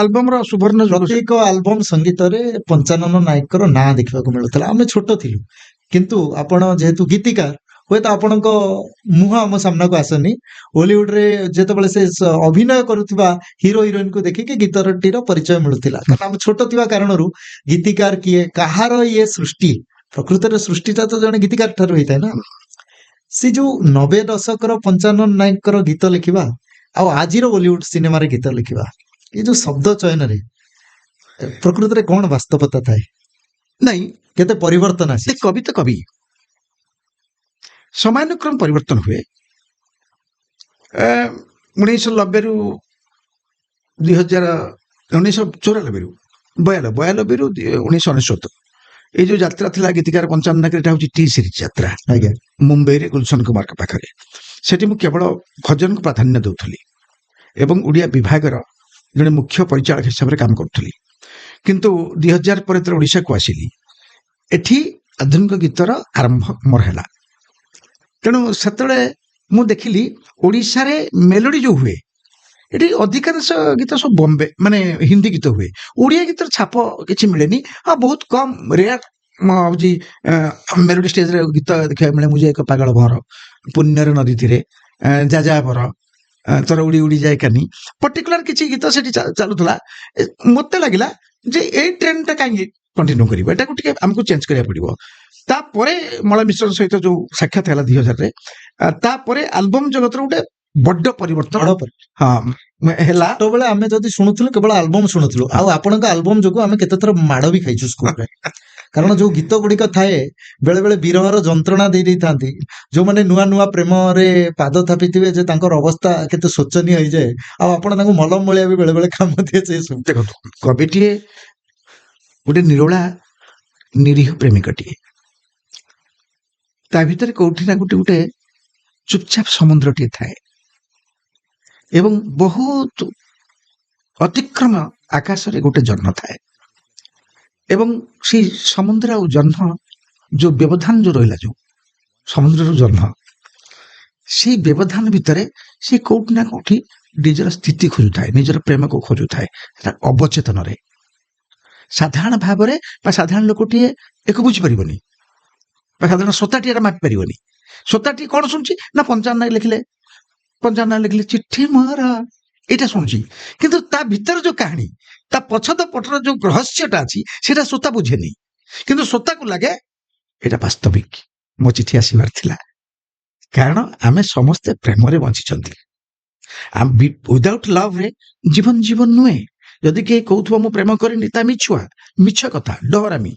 ଆଲବମର ସୁବର୍ଣ୍ଣ, ପ୍ରତ୍ୟେକ ଆଲବମ ସଙ୍ଗୀତରେ ପଞ୍ଚାନନ ନାୟକର ନାଁ ଦେଖିବାକୁ ମିଳୁଥିଲା। ଆମେ ଛୋଟ ଥିଲୁ, କିନ୍ତୁ ଆପଣ ଯେହେତୁ ଗୀତିକାର, ହୁଏତ ଆପଣଙ୍କ ମୁହଁ ଆମ ସାମ୍ନାକୁ ଆସେନି। ଓଲିଉଡରେ ଯେତେବେଳେ ସେ ଅଭିନୟ କରୁଥିବା ହିରୋ ହିରୋଇନକୁ ଦେଖିକି ଗୀତଟିର ପରିଚୟ ମିଳୁଥିଲା। କାରଣ ଆମେ ଛୋଟ ଥିବା କାରଣରୁ ଗୀତିକାର କିଏ, କାହାର ଇଏ ସୃଷ୍ଟି, ପ୍ରକୃତରେ ସୃଷ୍ଟିଟା ତ ଜଣେ ଗୀତିକାର ଠାରୁ ହେଇଥାଏ ନା। ସେ ଯୋଉ 90 ଦଶକର ପଞ୍ଚାନନ ନାୟକର ଗୀତ ଲେଖିବା ଆଉ ଆଜିର ବଲିଉଡ ସିନେମାରେ ଗୀତ ଲେଖିବା, ଏ ଯୋଉ ଶବ୍ଦ ଚୟନରେ ପ୍ରକୃତରେ କଣ ବାସ୍ତବତା ଥାଏ, ନାଇଁ କେତେ ପରିବର୍ତ୍ତନ ସେ ଆସିଛି? କବି ତ କବି, ସମୟାନୁକ୍ରମ ପରିବର୍ତ୍ତନ ହୁଏ। 1990ରୁ 2000, 1994ରୁ 92ରୁ 1999, ଏଇ ଯୋଉ ଯାତ୍ରା ଥିଲା ଗୀତିକାର ପଞ୍ଚାନନ ନାୟକର, ଏଟା ହଉଛି ଟି ସିରିଜ ଯାତ୍ରା ଆଜ୍ଞା, ମୁମ୍ବାଇରେ ଗୁଲଶନ କୁମାରଙ୍କ ପାଖରେ। ସେଠି ମୁଁ କେବଳ ଭଜନକୁ ପ୍ରାଧାନ୍ୟ ଦେଉଥିଲି ଏବଂ ଓଡ଼ିଆ ବିଭାଗର ଜଣେ ମୁଖ୍ୟ ପରିଚାଳକ ହିସାବରେ କାମ କରୁଥିଲି। କିନ୍ତୁ 2000 ପରେ ଯେତେବେଳେ ଓଡ଼ିଶାକୁ ଆସିଲି, ଏଠି ଆଧୁନିକ ଗୀତର ଆରମ୍ଭ ମୋର ହେଲା। ତେଣୁ ସେତେବେଳେ ମୁଁ ଦେଖିଲି ଓଡ଼ିଶାରେ ମେଲୋଡି ଯୋଉ ହୁଏ, ଏଠି ଅଧିକାଂଶ ଗୀତ ସବୁ ବମ୍ବେ ମାନେ ହିନ୍ଦୀ ଗୀତ ହୁଏ। ଓଡ଼ିଆ ଗୀତର ଛାପ କିଛି ମିଳେନି। ଆଉ ବହୁତ କମ ରେୟାର ହଉଛି ମେଲୋଡି ଷ୍ଟେଜରେ ଗୀତ ଦେଖିବାକୁ ମିଳେ। ମୁଁ ଯେ ଏକ ପାଗଳ ଭଅଁର, ପୁଣ୍ୟର ନଦୀ ତୀରେ, ଯାଯାବର, ତୋର ଉଡ଼ି ଉଡ଼ି ଯାଏ କାନି, ପର୍ଟିକୁଲାର କିଛି ଗୀତ ସେଠି ଚାଲୁଥିଲା। ମତେ ଲାଗିଲା ଯେ ଏଇ ଟ୍ରେଣ୍ଡଟା କାହିଁକି କଣ୍ଟିନ୍ୟୁ କରିବ, ଏଟାକୁ ଟିକେ ଆମକୁ ଚେଞ୍ଜ କରିବାକୁ ପଡିବ। ତାପରେ ମଳୟ ମିଶ୍ରଙ୍କ ସହିତ ଯୋଉ ସାକ୍ଷାତ ହେଲା 2000ରେ, ତାପରେ ଆଲବମ ଜଗତର ଗୋଟେ ବଡ ପରିବର୍ତ୍ତନ ବଡ ପରି- ହେଲା। ଛୋଟବେଳେ ଆମେ ଯଦି ଶୁଣୁଥିଲୁ କେବଳ ଆଲବମ ଶୁଣୁଥିଲୁ, ଆଉ ଆପଣଙ୍କ ଆଲବମ ଯୋଗୁଁ ଆମେ କେତେଥର ମାଡ ବି ଖାଇଛୁ ସ୍କୁଲରେ। କାରଣ ଯୋଉ ଗୀତ ଗୁଡିକ ଥାଏ ବେଳେ ବେଳେ ବିରହର ଯନ୍ତ୍ରଣା ଦେଇ ଦେଇଥାନ୍ତି। ଯୋଉମାନେ ନୂଆ ନୂଆ ପ୍ରେମରେ ପାଦ ଥାପିଥିବେ ଯେ ତାଙ୍କର ଅବସ୍ଥା କେତେ ଶୋଚନୀୟ ହେଇଯାଏ, ଆଉ ଆପଣ ତାଙ୍କୁ ମଲମ ମଳିଆ ବି ବେଳେ ବେଳେ କାମ ଦିଏ ସେ ସବୁ। ଦେଖନ୍ତୁ, କବିଟିଏ ଗୋଟେ ନିରୋଳା ନିରୀହ ପ୍ରେମିକଟିଏ, ତା ଭିତରେ କୋଉଠି ନା କୋଉଠି ଗୋଟେ ଚୁପଚାପ ସମୁଦ୍ରଟିଏ ଥାଏ ଏବଂ ବହୁତ ଅତିକ୍ରମ ଆକାଶରେ ଗୋଟେ ଜହ୍ନ ଥାଏ। ଏବଂ ସେଇ ସମୁଦ୍ର ଆଉ ଜହ୍ନ ଯୋଉ ବ୍ୟବଧାନ ଯୋଉ ରହିଲା, ଯୋଉ ସମୁଦ୍ରରୁ ଜହ୍ନ, ସେଇ ବ୍ୟବଧାନ ଭିତରେ ସେ କୋଉଠି ନା କୋଉଠି ନିଜର ସ୍ଥିତି ଖୋଜୁଥାଏ, ନିଜର ପ୍ରେମକୁ ଖୋଜୁଥାଏ। ସେଟା ଅବଚେତନରେ, ସାଧାରଣ ଭାବରେ ବା ସାଧାରଣ ଲୋକଟିଏ ଏକୁ ବୁଝିପାରିବନି, ବା ସାଧାରଣ ଶ୍ରୋତାଟିଏ ଏଟା ମାପି ପାରିବନି। ଶ୍ରୋତାଟିଏ କଣ ଶୁଣୁଛି ନା ପଞ୍ଚାନନ ଲେଖିଲେ ଚିଠି ମୋର, ଏଇଟା ଶୁଣୁଛି। କିନ୍ତୁ ତା ଭିତରେ ଯୋଉ କାହାଣୀ, ତା ପଛଦ ପଟର ଯୋଉ ରହସ୍ୟଟା ଅଛି, ସେଟା ଶ୍ରୋତା ବୁଝେନି। କିନ୍ତୁ ଶ୍ରୋତାକୁ ଲାଗେ ଏଇଟା ବାସ୍ତବିକ, ମୋ ଚିଠି ଆସିବାର ଥିଲା। କାରଣ ଆମେ ସମସ୍ତେ ପ୍ରେମରେ ବଞ୍ଚିଛନ୍ତି। ୱିଦାଉଟ୍ ଲଭରେ ଜୀବନ ନୁହେଁ। ଯଦି କେହି କହୁଥିବ ମୁଁ ପ୍ରେମ କରିନି, ତା ମିଛ କଥା, ଡହରାମି।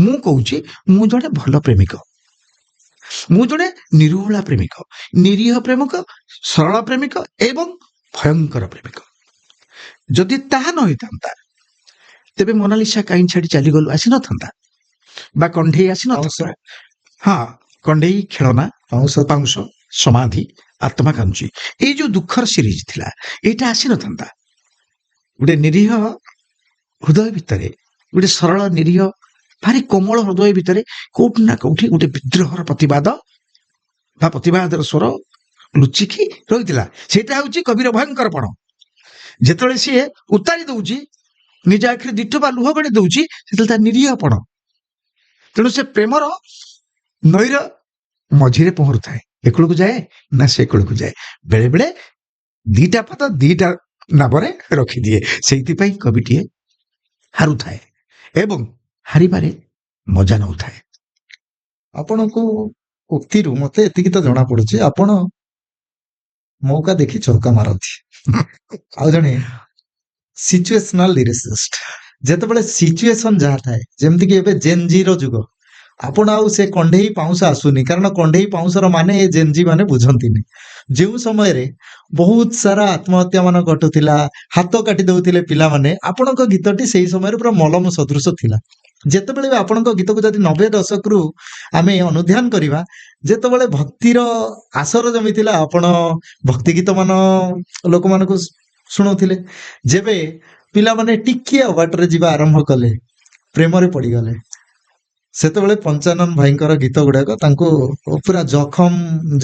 ମୁଁ କହୁଛି ମୁଁ ଜଣେ ଭଲ ପ୍ରେମିକ, ମୁଁ ଜଣେ ନିରୋଳା ପ୍ରେମିକ, ନିରୀହ ପ୍ରେମିକ, ସରଳ ପ୍ରେମିକ ଏବଂ ଭୟଙ୍କର ପ୍ରେମିକ। ଯଦି ତାହା ନ ହେଇଥାନ୍ତା, ତେବେ ମୋନାଲିସା କାହିଁ ଛାଡି ଚାଲିଗଲୁ ଆସିନଥାନ୍ତା, ବା କଣ୍ଢେଇ ଆସିନଥାନ୍ତା। ହଁ, କଣ୍ଢେଇ, ଖେଳନା, ପାଉଁଶ, ସମାଧି, ଆତ୍ମା କାଞ୍ଚି, ଏଇ ଯୋଉ ଦୁଃଖର ସିରିଜ ଥିଲା, ଏଇଟା ଆସିନଥାନ୍ତା। ଗୋଟେ ନିରୀହ ହୃଦୟ ଭିତରେ, ଗୋଟେ ସରଳ ନିରୀହ ଭାରି କୋମଳ ହୃଦୟ ଭିତରେ କୋଉଠି ନା କୋଉଠି ଗୋଟେ ବିଦ୍ରୋହର ପ୍ରତିବାଦର ସ୍ୱର ଲୁଚିକି ରହିଥିଲା। ସେଇଟା ହଉଛି କବିର ଭୟଙ୍କର ପଣ। ଯେତେବେଳେ ସିଏ ଉତାରି ଦଉଛି, ନିଜ ଆଖିରେ ଦିଠ ବା ଲୁହ ଗଣି ଦଉଛି, ସେତେବେଳେ ତା ନିରୀହ ପଣ। ତେଣୁ ସେ ପ୍ରେମର ନଈର ମଝିରେ ପହଁରୁଥାଏ, ଏକୁଳକୁ ଯାଏ ନା ସେ କୂଳକୁ ଯାଏ। ବେଳେ ବେଳେ ଦିଟା ପାଦ ଦିଟା ନାବରେ ରଖିଦିଏ। ସେଇଥିପାଇଁ କବିଟିଏ ହାରୁଥାଏ ଏବଂ ହାରିବାରେ ମଜା ନଉଥାଏ। ଆପଣଙ୍କୁ ଉକ୍ତିରୁ ମତେ ଏତିକି ତ ଜଣା ପଡୁଛି, ଆପଣ ମୌକା ଦେଖି ଚୌକା ମାରନ୍ତି। ଆଉ ଜଣେ ସିଚୁଏସନାଲ ଲିରିସିଷ୍ଟ। ଯେତେବେଳେ ସିଚୁଏସନ ଯାହା ଥାଏ, ଯେମିତିକି ଏବେ ଜେନଜିର ଯୁଗ, ଆପଣ ଆଉ ସେ କଣ୍ଢେଇ ପାଉଁଶ ଆସୁନି। କାରଣ କଣ୍ଢେଇ ପାଉଁଶର ମାନେ ଏ ଜେନଜି ମାନେ ବୁଝନ୍ତିନି। ଯେଉଁ ସମୟରେ ବହୁତ ସାରା ଆତ୍ମହତ୍ୟା ମାନ ଘଟୁଥିଲା, ହାତ କାଟି ଦଉଥିଲେ ପିଲାମାନେ, ଆପଣଙ୍କ ଗୀତଟି ସେଇ ସମୟରେ ପୁରା ମଲମ ସଦୃଶ ଥିଲା। ଯେତେବେଳେ ବି ଆପଣଙ୍କ ଗୀତକୁ ଯଦି 90 ଦଶକରୁ ଆମେ ଅନୁଧ୍ୟାନ କରିବା, ଯେତେବେଳେ ଭକ୍ତିର ଆସର ଜମିଥିଲା, ଆପଣ ଭକ୍ତି ଗୀତ ମାନ ଲୋକମାନଙ୍କୁ ଶୁଣଉଥିଲେ। ଯେବେ ପିଲାମାନେ ଟିକିଏ ଅବାଟରେ ଯିବା ଆରମ୍ଭ କଲେ, ପ୍ରେମରେ ପଡିଗଲେ, ସେତେବେଳେ ପଞ୍ଚାନନ ଭାଇଙ୍କର ଗୀତ ଗୁଡାକ ତାଙ୍କୁ ପୁରା ଜଖମ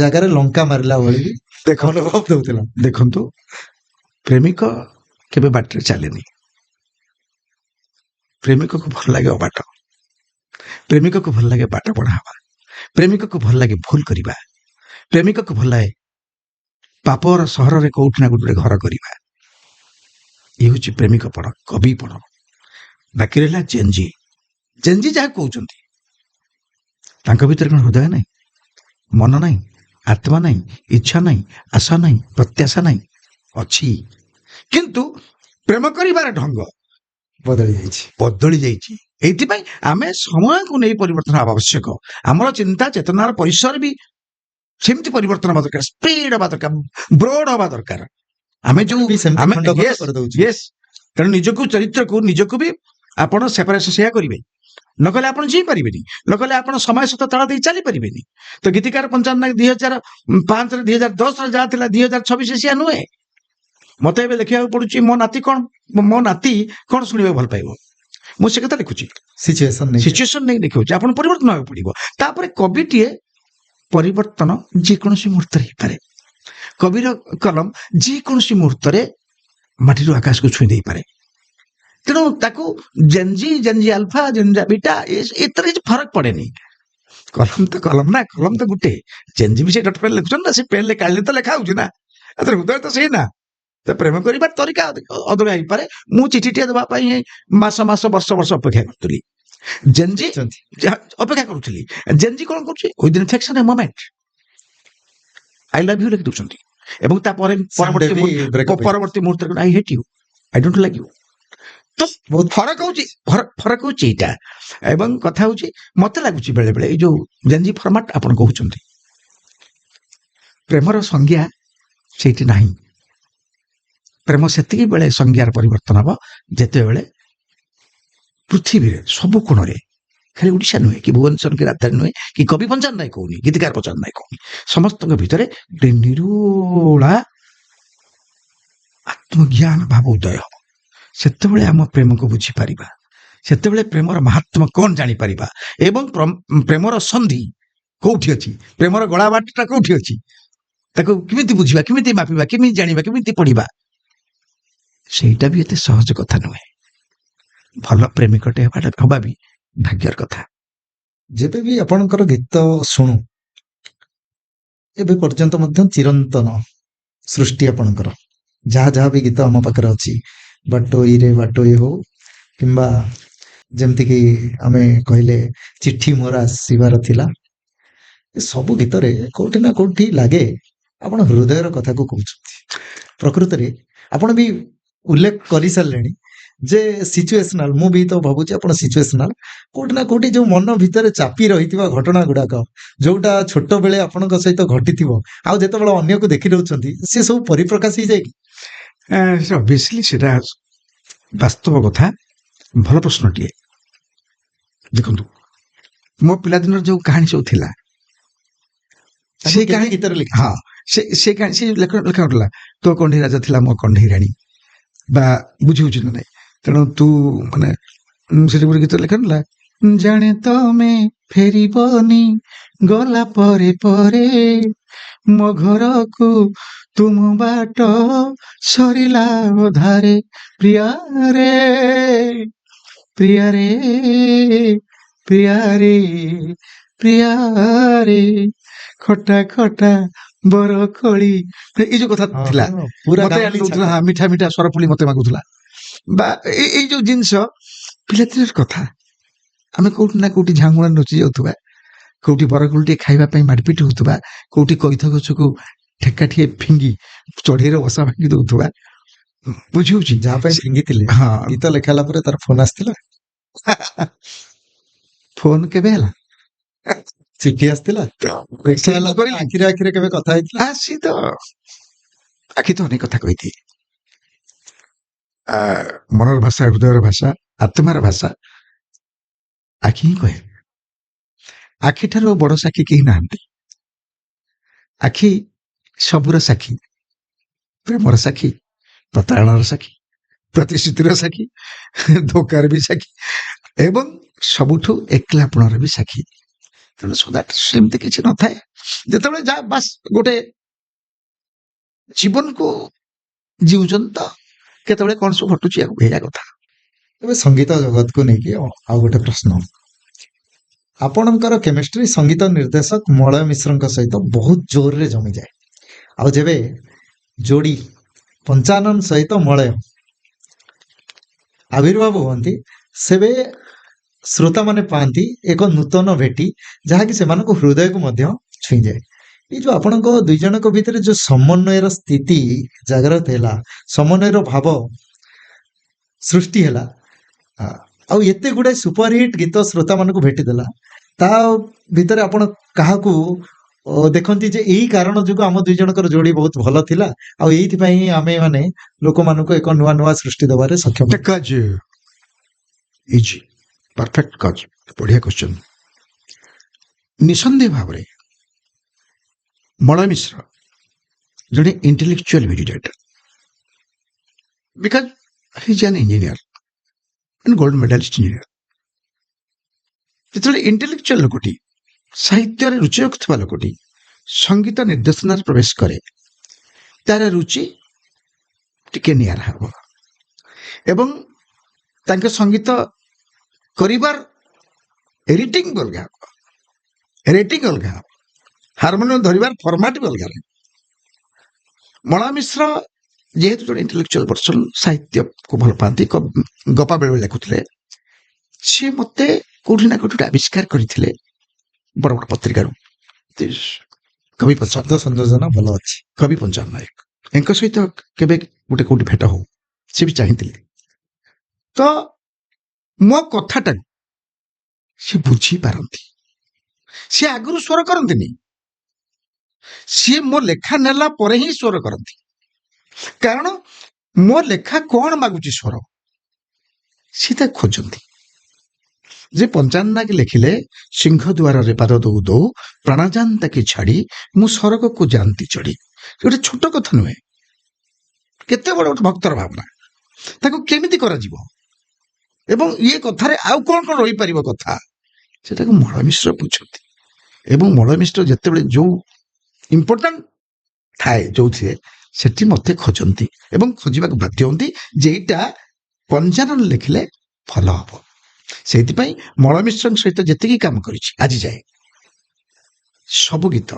ଜାଗାରେ ଲଙ୍କା ମାରିଲା ଭଳି ଅନୁଭବ ଦଉଥିଲା। ଦେଖନ୍ତୁ, ପ୍ରେମିକ କେବେ ବାଟରେ ଚାଲେନି। ପ୍ରେମିକକୁ ଭଲ ଲାଗେ ଅବାଟ, ପ୍ରେମିକକୁ ଭଲ ଲାଗେ ବାଟ ବଢା ହବା, ପ୍ରେମିକକୁ ଭଲ ଲାଗେ ଭୁଲ କରିବା, ପ୍ରେମିକକୁ ଭଲ ଲାଗେ ପାପର ସହରରେ କୋଉଠି ନା କୋଉଠି ଘର କରିବା। ଇଏ ହଉଛି ପ୍ରେମିକ ପଣ, କବି ପଣ। ବାକି ରହିଲା ଜେନ୍ଜି। ଜେନ୍ଜି ଯାହା କହୁଛନ୍ତି ତାଙ୍କ ଭିତରେ କଣ ହୃଦୟ ନାହିଁ, ମନ ନାହିଁ, ଆତ୍ମା ନାହିଁ, ଇଚ୍ଛା ନାହିଁ, ଆଶା ନାହିଁ, ପ୍ରତ୍ୟାଶା ନାହିଁ? ଅଛି, କିନ୍ତୁ ପ୍ରେମ କରିବାର ଢଙ୍ଗ ବଦଳି ଯାଇଛି। ବଦଳି ଯାଇଛି। ଏଇଥିପାଇଁ ଆମେ ସମୟକୁ ନେଇ ପରିବର୍ତ୍ତନ ହେବା ଆବଶ୍ୟକ। ଆମର ଚିନ୍ତା ଚେତନାର ପରିସର ବି ସେମିତି ପରିବର୍ତ୍ତନ ହେବା ଦରକାର, ସ୍ପିଡ୍ ହେବା ଦରକାର, ବ୍ରୋଡ ହେବା ଦରକାର। ଆମେ ଯୋଉ ବି ସେମିତି ଆମେ ଖଣ୍ଡ ଖଣ୍ଡ yes, କରିଦଉଛୁ। yes, ତେଣୁ ନିଜକୁ ଚରିତ୍ରକୁ ନିଜକୁ ବି ଆପଣ ସେପାରେସନ ସେୟା କରିବେ। ନ କଲେ ଆପଣ ଜିଇ ପାରିବେନି, ନ କଲେ ଆପଣ ସମୟ ସହିତ ତାଳ ଦେଇ ଚାଲି ପାରିବେନି। ତ ଗୀତିକାର ପଞ୍ଚାବନ 2005ରେ 2010ରେ ଯାହା ଥିଲା 2026 ସିଆ ନୁହେଁ। ମତେ ଏବେ ଲେଖିବାକୁ ପଡୁଛି ମୋ ନାତି କଣ ଶୁଣିବାକୁ ଭଲ ପାଇବ, ମୁଁ ସେ କଥା ଲେଖୁଛି। ସିଚୁଏସନ ନେଇ ଲେଖୁଛି, ଆପଣ ପରିବର୍ତ୍ତନ ହେବାକୁ ପଡିବ। ତାପରେ କବିଟିଏ ପରିବର୍ତ୍ତନ ଯେକୌଣସି ମୁହୂର୍ତ୍ତରେ ହେଇପାରେ। କବିର କଲମ ଯେକୌଣସି ମୁହୂର୍ତ୍ତରେ ମାଟିରୁ ଆକାଶକୁ ଛୁଇଁ ଦେଇପାରେ। ତେଣୁ ତାକୁ ଜେନ୍ଜି ଆଲଫା, ଜେନ୍ଜି ବିଟା ଏଥିରେ କିଛି ଫରକ ପଡେନି। କଲମ ତ କଲମ ନା, କଲମ ତ ଗୋଟେ। ଜେନ୍ଜି ବି ସେ ଡଟ୍ ପେନ୍ ଲେଖୁଛନ୍ତି ନା, ସେ ପେନ୍ରେ କାଳିଲେ ତ ଲେଖା ହଉଛି ନା, ଏଥିରେ ହୃଦୟ ତ ସେଇ ନା। ତ ପ୍ରେମ କରିବାର ତରିକା ଅଦଳିଆ ହେଇପାରେ। ମୁଁ ଚିଠିଟିଏ ଦେବା ପାଇଁ ମାସ ବର୍ଷ ଅପେକ୍ଷା କରୁଥିଲି। ଜେନ୍ଜି ଅପେକ୍ଷା କରୁଥିଲି। ଜେନ୍ଜି କଣ କରୁଛି, within fraction a moment I love you ଲେଖି ଦଉଛନ୍ତି, ଏବଂ ତାପରେ ପରବର୍ତ୍ତୀ ମୁହୂର୍ତ୍ତରେ I hate you, I don't like you. ତ ଫରକ ହଉଛି ଏଇଟା। ଏବଂ କଥା ହଉଛି, ମତେ ଲାଗୁଛି ବେଳେ ବେଳେ ଏଇ ଯୋଉ ଜେନ୍ଜି ଫର୍ମାଟ ଆପଣ କହୁଛନ୍ତି, ପ୍ରେମର ସଂଜ୍ଞା ସେଇଠି ନାହିଁ। ପ୍ରେମ ସେତିକି ବେଳେ ସଂଜ୍ଞାର ପରିବର୍ତ୍ତନ ହବ ଯେତେବେଳେ ପୃଥିବୀରେ ସବୁ କୋଣରେ, ଖାଲି ଓଡ଼ିଶା ନୁହେଁ କି ଭୁବନେଶ୍ୱର କି ରାଜଧାନୀ ନୁହେଁ କି କବି ପଞ୍ଚାନ ନାଇଁ କହୁନି, ଗୀତିକାର ପଞ୍ଚାନ ନାଇଁ କହୁନି, ସମସ୍ତଙ୍କ ଭିତରେ ଗୋଟେ ନିରୋଳା ଆତ୍ମଜ୍ଞାନ ଭାବ ଉଦୟ ହବ। ସେତେବେଳେ ଆମ ପ୍ରେମକୁ ବୁଝିପାରିବା, ସେତେବେଳେ ପ୍ରେମର ମାହାତ୍ମ୍ୟ କଣ ଜାଣିପାରିବା, ଏବଂ ପ୍ରେମର ସନ୍ଧି କୋଉଠି ଅଛି, ପ୍ରେମର ଗଳା ବାଟଟା କୋଉଠି ଅଛି, ତାକୁ କେମିତି ବୁଝିବା, କେମିତି ମାପିବା, କେମିତି ଜାଣିବା, କେମିତି ପଢିବା, ସେଇଟା ବି ଏତେ ସହଜ କଥା ନୁହେଁ। ଭଲ ପ୍ରେମିକଟେ ହବା ବି ଭାଗ୍ୟର କଥା। ଯେବେ ବି ଆପଣଙ୍କର ଗୀତ ଶୁଣୁ, ଏବେ ପର୍ଯ୍ୟନ୍ତ ମଧ୍ୟ ଚିରନ୍ତନ ସୃଷ୍ଟି ଆପଣଙ୍କର। ଯାହା ବି ଗୀତ ଆମ ପାଖରେ ଅଛି, ବାଟୋଇରେ ବାଟୋଇ ହଉ, କିମ୍ବା ଯେମିତିକି ଆମେ କହିଲେ ଚିଠି ମୋର ଆସିବାର ଥିଲା, ଏ ସବୁ ଗୀତରେ କୋଉଠି ନା କୋଉଠି ଲାଗେ ଆପଣ ହୃଦୟର କଥାକୁ କହୁଛନ୍ତି। ପ୍ରକୃତରେ ଆପଣ ବି ଉଲ୍ଲେଖ କରିସାରିଲେଣି ଯେ ସିଚୁଏସନାଲ, ମୁଁ ବି ତ ଭାବୁଛି ଆପଣ ସିଚୁଏସନାଲ, କୋଉଠି ନା କୋଉଠି ଯୋଉ ମନ ଭିତରେ ଚାପି ରହିଥିବା ଘଟଣା ଗୁଡାକ, ଯୋଉଟା ଛୋଟ ବେଳେ ଆପଣଙ୍କ ସହିତ ଘଟିଥିବ, ଆଉ ଯେତେବେଳେ ଅନ୍ୟକୁ ଦେଖି ଦଉଛନ୍ତି ସେ ସବୁ ପରିପ୍ରକାଶ ହେଇଯାଏ। ଅବଭିୟସଲି ସେଟା ବାସ୍ତବ କଥା। ଭଲ ପ୍ରଶ୍ନଟିଏ। ଦେଖନ୍ତୁ, ମୋ ପିଲାଦିନର ଯୋଉ କାହାଣୀ ସବୁ ଥିଲା, ସେ କାହାଣୀ ଗୀତରେ ଲେଖି, ହଁ, ସେ କାହାଣୀ ସେ ଲେଖା ତୋ କଣ୍ଢେଇ ରାଜା ଥିଲା ମୋ କଣ୍ଢେଇ ରାଣୀ, ବା ବୁଝି ହଉଛି ନା ନାଇଁ। ତେଣୁ ତୁ ମାନେ ସେଠି ଗୋଟେ ଗୀତ ଲେଖା ନଥିଲା, ଜାଣେ ତମେ ଫେରିବନି ଗଲା ପରେ ପରେ ମୋ ଘରକୁ ତୁମ ବାଟ ସରିଲା ଅଧାରେ, ପ୍ରିୟାରେ ପ୍ରିୟାରେ ପ୍ରିୟାରେ ପ୍ରିୟାରେ ଖଟା ଖଟା ବରକୋଳି, ଏଇ ଯୋଉ କଥା ଥିଲା ମିଠା ମିଠା ସରପୁଳି ମତେ ମାଗୁଥିଲା, ବା ଏଇ ଯୋଉ ଜିନିଷ ପିଲାଦିନର କଥା। ଆମେ କୋଉଠି ନା କୋଉଠି ଝାଙ୍ଗୁଣା ନଚି ଯାଉଥିବା, କୋଉଠି ବରକୋଳି ଟିକେ ଖାଇବା ପାଇଁ ମାଡପିଟ ହଉଥିବା, କୋଉଠି କଇଥ ଗଛକୁ ଠେକାଠିଏ ଫିଙ୍ଗି ଚଢେଇର ବସା ଭାଙ୍ଗି ଦଉଥିବା, ବୁଝି ହଉଛି। ଯାହା ପାଇଁ ଫିଙ୍ଗିଥିଲେ, ହଁ, ଗୀତ ଲେଖା ହେଲା ପରେ ତାର ଫୋନ ଆସିଥିଲା। ଫୋନ କେବେ ହେଲା? ଚିଠି ଆସିଥିଲା, ଆଖିରେ କେବେ କଥା ହେଇଥିଲା? ଆସି ତ ଆଖି ତ ଅନେକ କଥା କହିଦିଏ। ମନର ଭାଷା, ହୃଦୟର ଭାଷା, ଆତ୍ମାର ଭାଷା ଆଖି ହିଁ କହେ। ଆଖିଠାରୁ ବଡ ସାକ୍ଷୀ କେହି ନାହାନ୍ତି। ଆଖି ସବୁର ସାକ୍ଷୀ, ପ୍ରେମର ସାକ୍ଷୀ, ପ୍ରତାରଣାର ସାକ୍ଷୀ, ପ୍ରତିଶ୍ରୁତିର ସାକ୍ଷୀ, ଧୋକାର ବି ସାକ୍ଷୀ, ଏବଂ ସବୁଠୁ ଏକଲାପଣର ବି ସାକ୍ଷୀ। ତେଣୁ ସେମିତି କିଛି ନଥାଏ। ଯେତେବେଳେ ଯା ବାସ୍ ଗୋଟେ ଜୀବନକୁ ଜିଉଛନ୍ତି, ତ କେତେବେଳେ କଣ ସବୁ ଘଟୁଛି ଏଇଆ କଥା। ଏବେ ସଙ୍ଗୀତ ଜଗତକୁ ନେଇକି ଆଉ ଗୋଟେ ପ୍ରଶ୍ନ, ଆପଣଙ୍କର କେମିଷ୍ଟ୍ରି ସଙ୍ଗୀତ ନିର୍ଦ୍ଦେଶକ ମଳୟ ମିଶ୍ରଙ୍କ ସହିତ ବହୁତ ଜୋରରେ ଜମିଯାଏ। ଆଉ ଯେବେ ଯୋଡ଼ି ପଞ୍ଚାନନ ସହିତ ମଳୟ ଆବିର୍ଭାବ ହୁଅନ୍ତି ସେବେ ଶ୍ରୋତାମାନେ ପାଆନ୍ତି ଏକ ନୂତନ ଭେଟି, ଯାହାକି ସେମାନଙ୍କ ହୃଦୟକୁ ମଧ୍ୟ ଛୁଇଁଯାଏ। ଏଇ ଯୋଉ ଆପଣଙ୍କ ଦୁଇ ଜଣଙ୍କ ଭିତରେ ଯୋଉ ସମନ୍ୱୟର ସ୍ଥିତି ଜାଗ୍ରତ ହେଲା, ସମନ୍ୱୟର ଭାବ ସୃଷ୍ଟି ହେଲା, ଆଉ ଏତେ ଗୁଡାଏ ସୁପରହିଟ୍ ଗୀତ ଶ୍ରୋତାମାନଙ୍କୁ ଭେଟିଦେଲା, ତା ଭିତରେ ଆପଣ କାହାକୁ ଦେଖନ୍ତି ଯେ ଏଇ କାରଣ ଯୋଗୁଁ ଆମ ଦୁଇ ଜଣଙ୍କର ଯୋଡ଼ି ବହୁତ ଭଲ ଥିଲା, ଆଉ ଏଇଥିପାଇଁ ଆମେ ମାନେ ଲୋକମାନଙ୍କୁ ଏକ ନୂଆ ନୂଆ ସୃଷ୍ଟି ଦେବାରେ ସକ୍ଷମ। କଜ ଇଜି ପରଫେକ୍ଟ କଜ, ବଢିଆ କ୍ୱେଶ୍ଚନ। ନିଃସନ୍ଦେହ ଭାବରେ ମଳୟ ମିଶ୍ର ଜଣେ intellectual meditator, because he is an engineer and gold medalist engineer. ଯେତେବେଳେ ଇଣ୍ଟେଲେକ୍ଚୁଆଲ ଲୋକଟି, ସାହିତ୍ୟରେ ରୁଚି ରଖୁଥିବା ଲୋକଟି ସଙ୍ଗୀତ ନିର୍ଦ୍ଦେଶନାରେ ପ୍ରବେଶ କରେ, ତାର ରୁଚି ଟିକେ ନିଆରା ହେବ ଏବଂ ତାଙ୍କ ସଙ୍ଗୀତ କରିବାର ରେଟିଂ ଅଲଗା ହେବ, ରେଟିଂ ଅଲଗା ହେବ, ହାରମୋନିୟମ ଧରିବାର ଫର୍ମାଟ ବି ଅଲଗା ରହିବ। ମଳୟ ମିଶ୍ର ଯେହେତୁ ଜଣେ ଇଣ୍ଟେଲେକ୍ଚୁଆଲ ପର୍ସନ, ସାହିତ୍ୟକୁ ଭଲ ପାଆନ୍ତି, ଗପା ବେଳେ ଲେଖୁଥିଲେ, ସିଏ ମତେ କୋଉଠି ନା କୋଉଠି ଆବିଷ୍କାର କରିଥିଲେ ବଡ ବଡ ପତ୍ରିକାରୁ। କବି ଶବ୍ଦ ସଂଯୋଜନା ଭଲ ଅଛି। କବି ପଞ୍ଚାନ ନାୟକ ଏଙ୍କ ସହିତ କେବେ ଗୋଟେ କୋଉଠି ଭେଟ ହଉ, ସେ ବି ଚାହିଁଥିଲେ। ତ ମୋ କଥାଟାକୁ ସେ ବୁଝିପାରନ୍ତି। ସେ ଆଗରୁ ସ୍ୱର କରନ୍ତିନି, ସିଏ ମୋ ଲେଖା ନେଲା ପରେ ହିଁ ସ୍ୱର କରନ୍ତି। କାରଣ ମୋ ଲେଖା କଣ ମାଗୁଛି ସ୍ୱର, ସିଏ ତାକୁ ଖୋଜନ୍ତି। ଯେ ପଞ୍ଚାନ ନାୟକ ଲେଖିଲେ, ସିଂହ ଦ୍ୱାରରେ ପାଦ ଦଉ ଦଉ ପ୍ରାଣଯାନ୍ତା କି ଛାଡ଼ି ମୁଁ ସ୍ୱର୍ଗକୁ ଯାଆନ୍ତି ଚଢ଼ି। ଗୋଟେ ଛୋଟ କଥା ନୁହେଁ, କେତେ ବଡ ଗୋଟେ ଭକ୍ତର ଭାବନା। ତାକୁ କେମିତି କରାଯିବ ଏବଂ ଇଏ କଥାରେ ଆଉ କଣ କଣ ରହିପାରିବ କଥା, ସେଟାକୁ ମଳୟ ମିଶ୍ର ବୁଝନ୍ତି। ଏବଂ ମଳୟ ମିଶ୍ର ଯେତେବେଳେ ଯୋଉ ଇମ୍ପୋର୍ଟାଣ୍ଟ ଥାଏ ଯୋଉଥିରେ, ସେଠି ମତେ ଖୋଜନ୍ତି ଏବଂ ଖୋଜିବାକୁ ବାଧ୍ୟ ହୁଅନ୍ତି ଯେ ଏଇଟା ପଞ୍ଚାନନ ଲେଖିଲେ ଭଲ ହବ। ସେଇଥିପାଇଁ ମଳୟ ମିଶ୍ରଙ୍କ ସହିତ ଯେତିକି କାମ କରିଛି ଆଜି ଯାଏ, ସବୁ ଗୀତ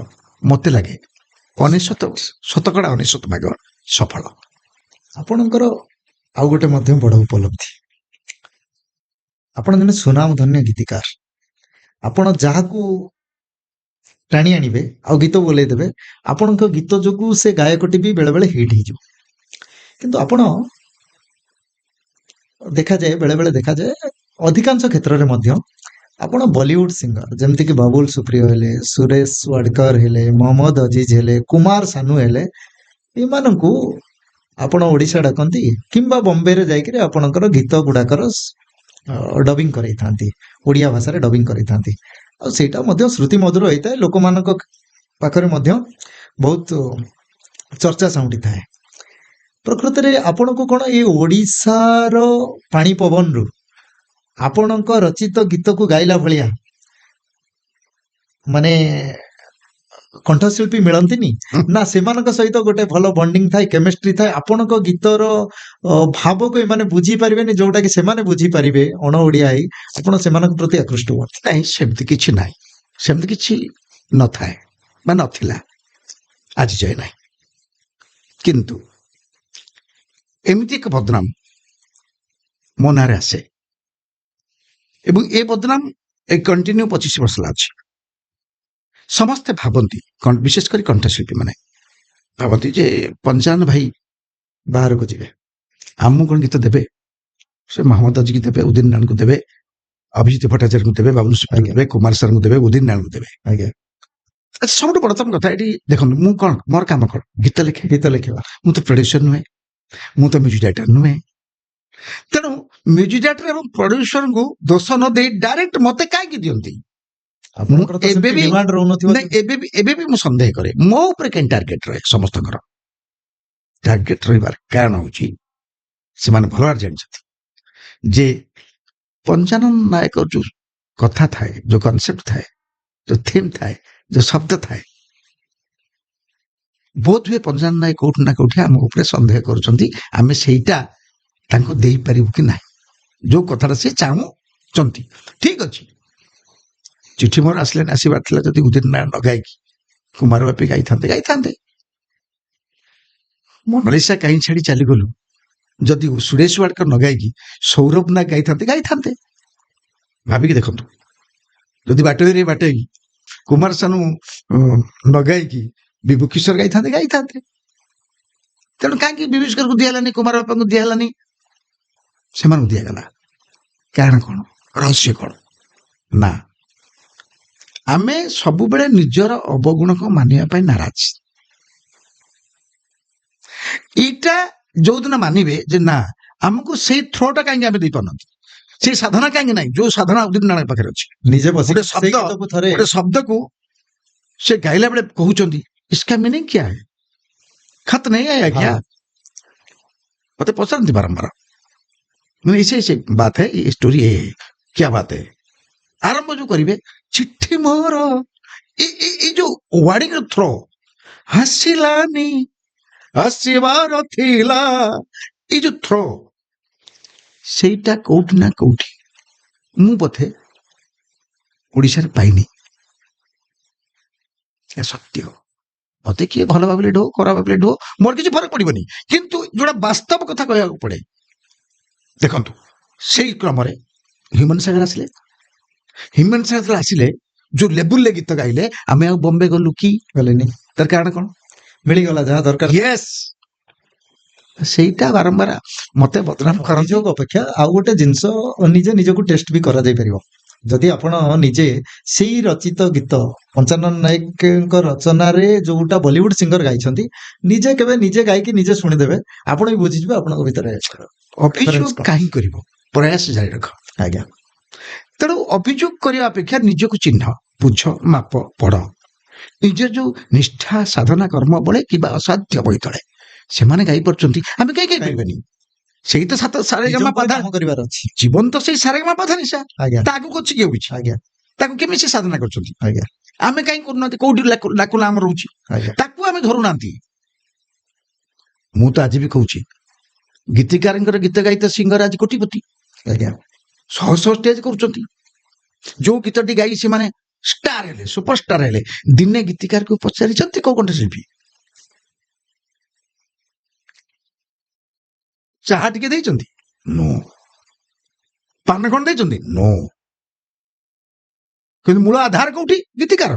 ମତେ ଲାଗେ 99% ସଫଳ। ଆପଣଙ୍କର ଆଉ ଗୋଟେ ମଧ୍ୟ ବଡ ଉପଲବ୍ଧି, ଆପଣ ଜଣେ ସୁନାମ ଧନ୍ୟ ଗୀତିକାର। ଆପଣ ଯାହାକୁ ଟାଣି ଆଣିବେ ଆଉ ଗୀତ ବୋଲେଇ ଦେବେ, ଆପଣଙ୍କ ଗୀତ ଯୋଗୁଁ ସେ ଗାୟକଟି ବି ବେଳେ ବେଳେ ହିଟ୍ ହେଇଯିବ। କିନ୍ତୁ ଆପଣ ଦେଖାଯାଏ, ବେଳେ ବେଳେ ଦେଖାଯାଏ, ଅଧିକାଂଶ କ୍ଷେତ୍ରରେ ମଧ୍ୟ ଆପଣ ବଲିଉଡ ସିଙ୍ଗର ଯେମିତିକି ବାବୁଲ ସୁପ୍ରିୟ ହେଲେ, ସୁରେଶ ୱାଡକର ହେଲେ, ମହମ୍ମଦ ଅଜିଜ ହେଲେ, କୁମାର ସାନୁ ହେଲେ, ଏମାନଙ୍କୁ ଆପଣ ଓଡ଼ିଶା ଡାକନ୍ତି କିମ୍ବା ବମ୍ବେରେ ଯାଇକିରି ଆପଣଙ୍କର ଗୀତ ଗୁଡାକର ଡବିଂ କରେଇଥାନ୍ତି, ଓଡ଼ିଆ ଭାଷାରେ ଡବିଂ କରେଇଥାନ୍ତି। ଆଉ ସେଇଟା ମଧ୍ୟ ଶ୍ରୁତି ମଧୁର ହେଇଥାଏ, ଲୋକମାନଙ୍କ ପାଖରେ ମଧ୍ୟ ବହୁତ ଚର୍ଚ୍ଚା ସାଉଁଟିଥାଏ। ପ୍ରକୃତରେ ଆପଣଙ୍କୁ କଣ ଏଇ ଓଡ଼ିଶାର ପାଣି ପବନରୁ ଆପଣଙ୍କ ରଚିତ ଗୀତକୁ ଗାଇଲା ଭଳିଆ ମାନେ କଣ୍ଠଶିଳ୍ପୀ ମିଳନ୍ତିନି? ନା ସେମାନଙ୍କ ସହିତ ଗୋଟେ ଭଲ ବଣ୍ଡିଂ ଥାଏ, କେମିଷ୍ଟ୍ରି ଥାଏ, ଆପଣଙ୍କ ଗୀତର ଭାବକୁ ଏମାନେ ବୁଝିପାରିବେନି, ଯୋଉଟା କି ସେମାନେ ବୁଝିପାରିବେ ଅଣ ଓଡ଼ିଆ ହେଇ, ଆପଣ ସେମାନଙ୍କ ପ୍ରତି ଆକୃଷ୍ଟ ହୁଅନ୍ତି? ନାଇଁ, ସେମିତି କିଛି ନାହିଁ, ସେମିତି କିଛି ନଥାଏ ବା ନଥିଲା, ଆଜି ଯାଏ ନାହିଁ। କିନ୍ତୁ ଏମିତି ଏକ ବଦନାମ ମୋ ନାଁରେ ଆସେ ଏବଂ ଏ ବଦନାମ ଏ କଣ୍ଟିନ୍ୟୁ 25 ବର୍ଷ ହେଲା ଅଛି। ସମସ୍ତେ ଭାବନ୍ତି, ବିଶେଷ କରି କଣ୍ଠଶିଳ୍ପୀ ମାନେ ଭାବନ୍ତି ଯେ ପଞ୍ଚାନ ଭାଇ ବାହାରକୁ ଯିବେ, ଆମକୁ କଣ ଗୀତ ଦେବେ, ସେ ମହମ୍ମଦ ଅଜିକି ଦେବେ, ଉଦିନ ନାରାୟଣଙ୍କୁ ଦେବେ, ଅଭିଜିତ ଭଟ୍ଟାଚାର୍ଯ୍ୟଙ୍କୁ ଦେବେ, ବାବୁଲ ସୁପ୍ରିୟଙ୍କୁ ଦେବେ, କୁମାର ସାରଙ୍କୁ ଦେବେ, ଉଦିନ ନାରାୟଣଙ୍କୁ ଦେବେ। ଆଜ୍ଞା, ସବୁଠୁ ବଡତମ କଥା ଏଠି ଦେଖନ୍ତୁ, ମୁଁ କଣ, ମୋର କାମ କଣ, ଗୀତ ଲେଖେ, ଗୀତ ଲେଖିବା। ମୁଁ ତ ପ୍ରଡ୍ୟୁସର ନୁହେଁ, ମୁଁ ତ ମ୍ୟୁଜିକ ଡାଇରେକ୍ଟର ନୁହେଁ। ତେଣୁ ମ୍ୟୁଜିକ ଡାଇରେକ୍ଟର ଏବଂ ପ୍ରଡ୍ୟୁସରଙ୍କୁ ଦୋଷ ନ ଦେଇ ଡାଇରେକ୍ଟ ମତେ କାହିଁକି ଦିଅନ୍ତି? ଆପଣଙ୍କର ତ ସେମିତି ଡିମାଣ୍ଡ ରହୁନଥିବ। ନାଇଁ, ଏବେ ବି ମୁଁ ସନ୍ଦେହ କରେ ମୋ ଉପରେ କେନ୍ ଟାର୍ଗେଟ ରହେ। ସମସ୍ତଙ୍କର ଟାର୍ଗେଟ ରହିବାର କାରଣ ହଉଛି ସେମାନେ ଭଲ ଭାବରେ ଜାଣିଛନ୍ତି ଯେ ପଞ୍ଚାନନ ନାୟକ ଯୋଉ କଥା ଥାଏ, ଯୋଉ କନସେପ୍ଟ ଥାଏ, ଯୋଉ ଥିମ୍ ଥାଏ, ଯୋଉ ଶବ୍ଦ ଥାଏ, ବୋଧ ହୁଏ ପଞ୍ଚାନନ ନାୟକ କୋଉଠି ନା କୋଉଠି ଆମ ଉପରେ ସନ୍ଦେହ କରୁଛନ୍ତି, ଆମେ ସେଇଟା ତାଙ୍କୁ ଦେଇପାରିବୁ କି ନାହିଁ, ଯୋଉ କଥାଟା ସେ ଚାହୁଁଛନ୍ତି। ଠିକ ଅଛି, ଚିଠି ମୋର ଆସିଲାନି, ଆସିବାର ଥିଲା। ଯଦି ଉଦିତ ନାରାୟଣ ନ ଗାଇକି କୁମାର ବାପି ଗାଇଥାନ୍ତେ। ମୋନାଲିସା କାହିଁ ଛାଡି ଚାଲିଗଲୁ, ଯଦି ସୁରେଶ ୱାଡକର ନ ଗାଇକି ସୌରଭ ନାଗ ଗାଇଥାନ୍ତେ। ଭାବିକି ଦେଖନ୍ତୁ, ଯଦି ବାଟୋଇ କୁମାର ସାନୁ ନ ଗାଇକି ବିଭୁ କିଶୋର ଗାଇଥାନ୍ତେ। ତେଣୁ କାହିଁକି ବିଭୂଷିକରକୁ ଦିଆହେଲାନି, କୁମାର ବାପାଙ୍କୁ ଦିଆହେଲାନି? ସେମାନଙ୍କୁ ଦିଆଗଲା। କାରଣ କଣ? ରହସ୍ୟ କଣ? ନା, ଆମେ ସବୁବେଳେ ନିଜର ଅବଗୁଣକୁ ମାନିବା ପାଇଁ ନାରାଜ। ଏଇଟା ଯୋଉଦିନ ମାନିବେ ଯେ ନା, ଆମକୁ ସେଇ ଥ୍ରୋଟା କାହିଁକି ଆମେ ଦେଇପାରୁନାହାନ୍ତି, ସେଇ ସାଧନା କାହିଁକି ନାହିଁ ଯୋଉ ସାଧନା ଉଦିତ ନାରାୟଣ ପାଖରେ ଅଛି। ନିଜେ ବସି ଗୋଟେ ସେଇ ଶବ୍ଦ, ଗୀତକୁ ଥରେ ଗୋଟେ ଶବ୍ଦକୁ ସେ ଗାଇଲା ବେଳେ କହୁଛନ୍ତି इसका मीनिंग क्या है, खत नहीं आया क्या? मते पचारती बारंबार, मैंने ऐसे बात है, ये स्टोरी है, क्या बात है? आरंभ जो करिवे चिट्ठी मोर, ये जो वार्डिंग थ्रो, हसिलानी हसिबार थिला, ये जो थ्रो, ସେଇଟା କୋଉଠି ନା କୋଉଠି ମୁଁ ବୋଧେ ଓଡ଼ିଶାରେ ପାଇନି। ସତ୍ୟ, ମତେ କିଏ ଭଲ ଭାବିଲେ ଢୋ, ଖରାପ ଭାବିଲେ ଢୋ, ମୋର କିଛି ଫରକ ପଡିବନି। କିନ୍ତୁ ଯୋଉଟା ବାସ୍ତବ କଥା କହିବାକୁ ପଡେ, ଦେଖନ୍ତୁ ସେଇ କ୍ରମରେ ହ୍ୟୁମାନ ସାଗର ଆସିଲେ। ହ୍ୟୁମାନ ସାଗର ଆସିଲେ, ଯୋଉ ଲେବୁଲରେ ଗୀତ ଗାଇଲେ, ଆମେ ଆଉ ବମ୍ବେ ଗଲୁ କି ଗଲେନି। ତାର କାରଣ କଣ? ମିଳିଗଲା ଯାହା ଦରକାର। ୟେସ୍, ସେଇଟା ବାରମ୍ବାର ମତେ ବଦନାମ କରନ୍ତି। ଅଭିଯୋଗ ଅପେକ୍ଷା ଆଉ ଗୋଟେ ଜିନିଷ, ନିଜେ ନିଜକୁ ଟେଷ୍ଟ ବି କରାଯାଇ ପାରିବ। ଯଦି ଆପଣ ନିଜେ ସେଇ ରଚିତ ଗୀତ ପଞ୍ଚାନନ ନାୟକଙ୍କ ରଚନାରେ ଯୋଉଟା ବଲିଉଡ ସିଙ୍ଗର ଗାଇଛନ୍ତି, ନିଜେ କେବେ ନିଜେ ଗାଇକି ନିଜେ ଶୁଣିଦେବେ, ଆପଣ ବି ବୁଝିଯିବେ ଆପଣଙ୍କ ଭିତରେ ଅଭିଯୋଗ କାହିଁ କରିବ, ପ୍ରୟାସ ଜାରି ରଖ। ଆଜ୍ଞା। ତେଣୁ ଅଭିଯୋଗ କରିବା ଅପେକ୍ଷା ନିଜକୁ ଚିହ୍ନ, ବୁଝ, ମାପ, ପଢ। ନିଜର ଯୋଉ ନିଷ୍ଠା ସାଧନା କର୍ମ ବଳେ କିମ୍ବା ଅସାଧ୍ୟ ବହି ତଳେ ସେମାନେ ଗାଇ ପାରୁଛନ୍ତି, ଆମେ କାହିଁ ଗାଇପାରିବାନି? ସେଇ ତ ସାରେଗାମା ପାଧା କରିବାର ଅଛି। ଜୀବନ ତ ସେଇ ସାରେଗାମା ପାଧା ନିଶା। ଆଜ୍ଞା ତା ଆଗକୁ ଅଛି କି ଆଉ କିଛି? ଆଜ୍ଞା ତାକୁ କେମିତି ସେ ସାଧନା କରୁଛନ୍ତି? ଆଜ୍ଞା ଆମେ କାହିଁ କରୁନାହାନ୍ତି? କୋଉଠି ଲାକୁଲା ଆମର ରହୁଛି, ଆଜ୍ଞା। ତାକୁ ଆମେ ଧରୁନାହାନ୍ତି। ମୁଁ ତ ଆଜି ବି କହୁଛି, ଗୀତିକାରଙ୍କର ଗୀତ ଗାଇତ ସିଙ୍ଗର ଆଜି କୋଟିପତି। ଆଜ୍ଞା। ଶହ ଶହ ଷ୍ଟେଜ କରୁଛନ୍ତି। ଯୋଉ ଗୀତଟି ଗାଇ ସେମାନେ ଷ୍ଟାର ହେଲେ, ସୁପରଷ୍ଟାର ହେଲେ, ଦିନେ ଗୀତିକାରକୁ ପଚାରିଛନ୍ତି କୋଉ କଣ୍ଠଶିଳ୍ପୀ ଚାହା ଟିକେ ଦେଇଛନ୍ତି? ନୋ। ପାନ କଣ ଦେଇଛନ୍ତି? ନୋ। କିନ୍ତୁ ମୂଳ ଆଧାର କୋଉଠି? ଗୀତିକାର।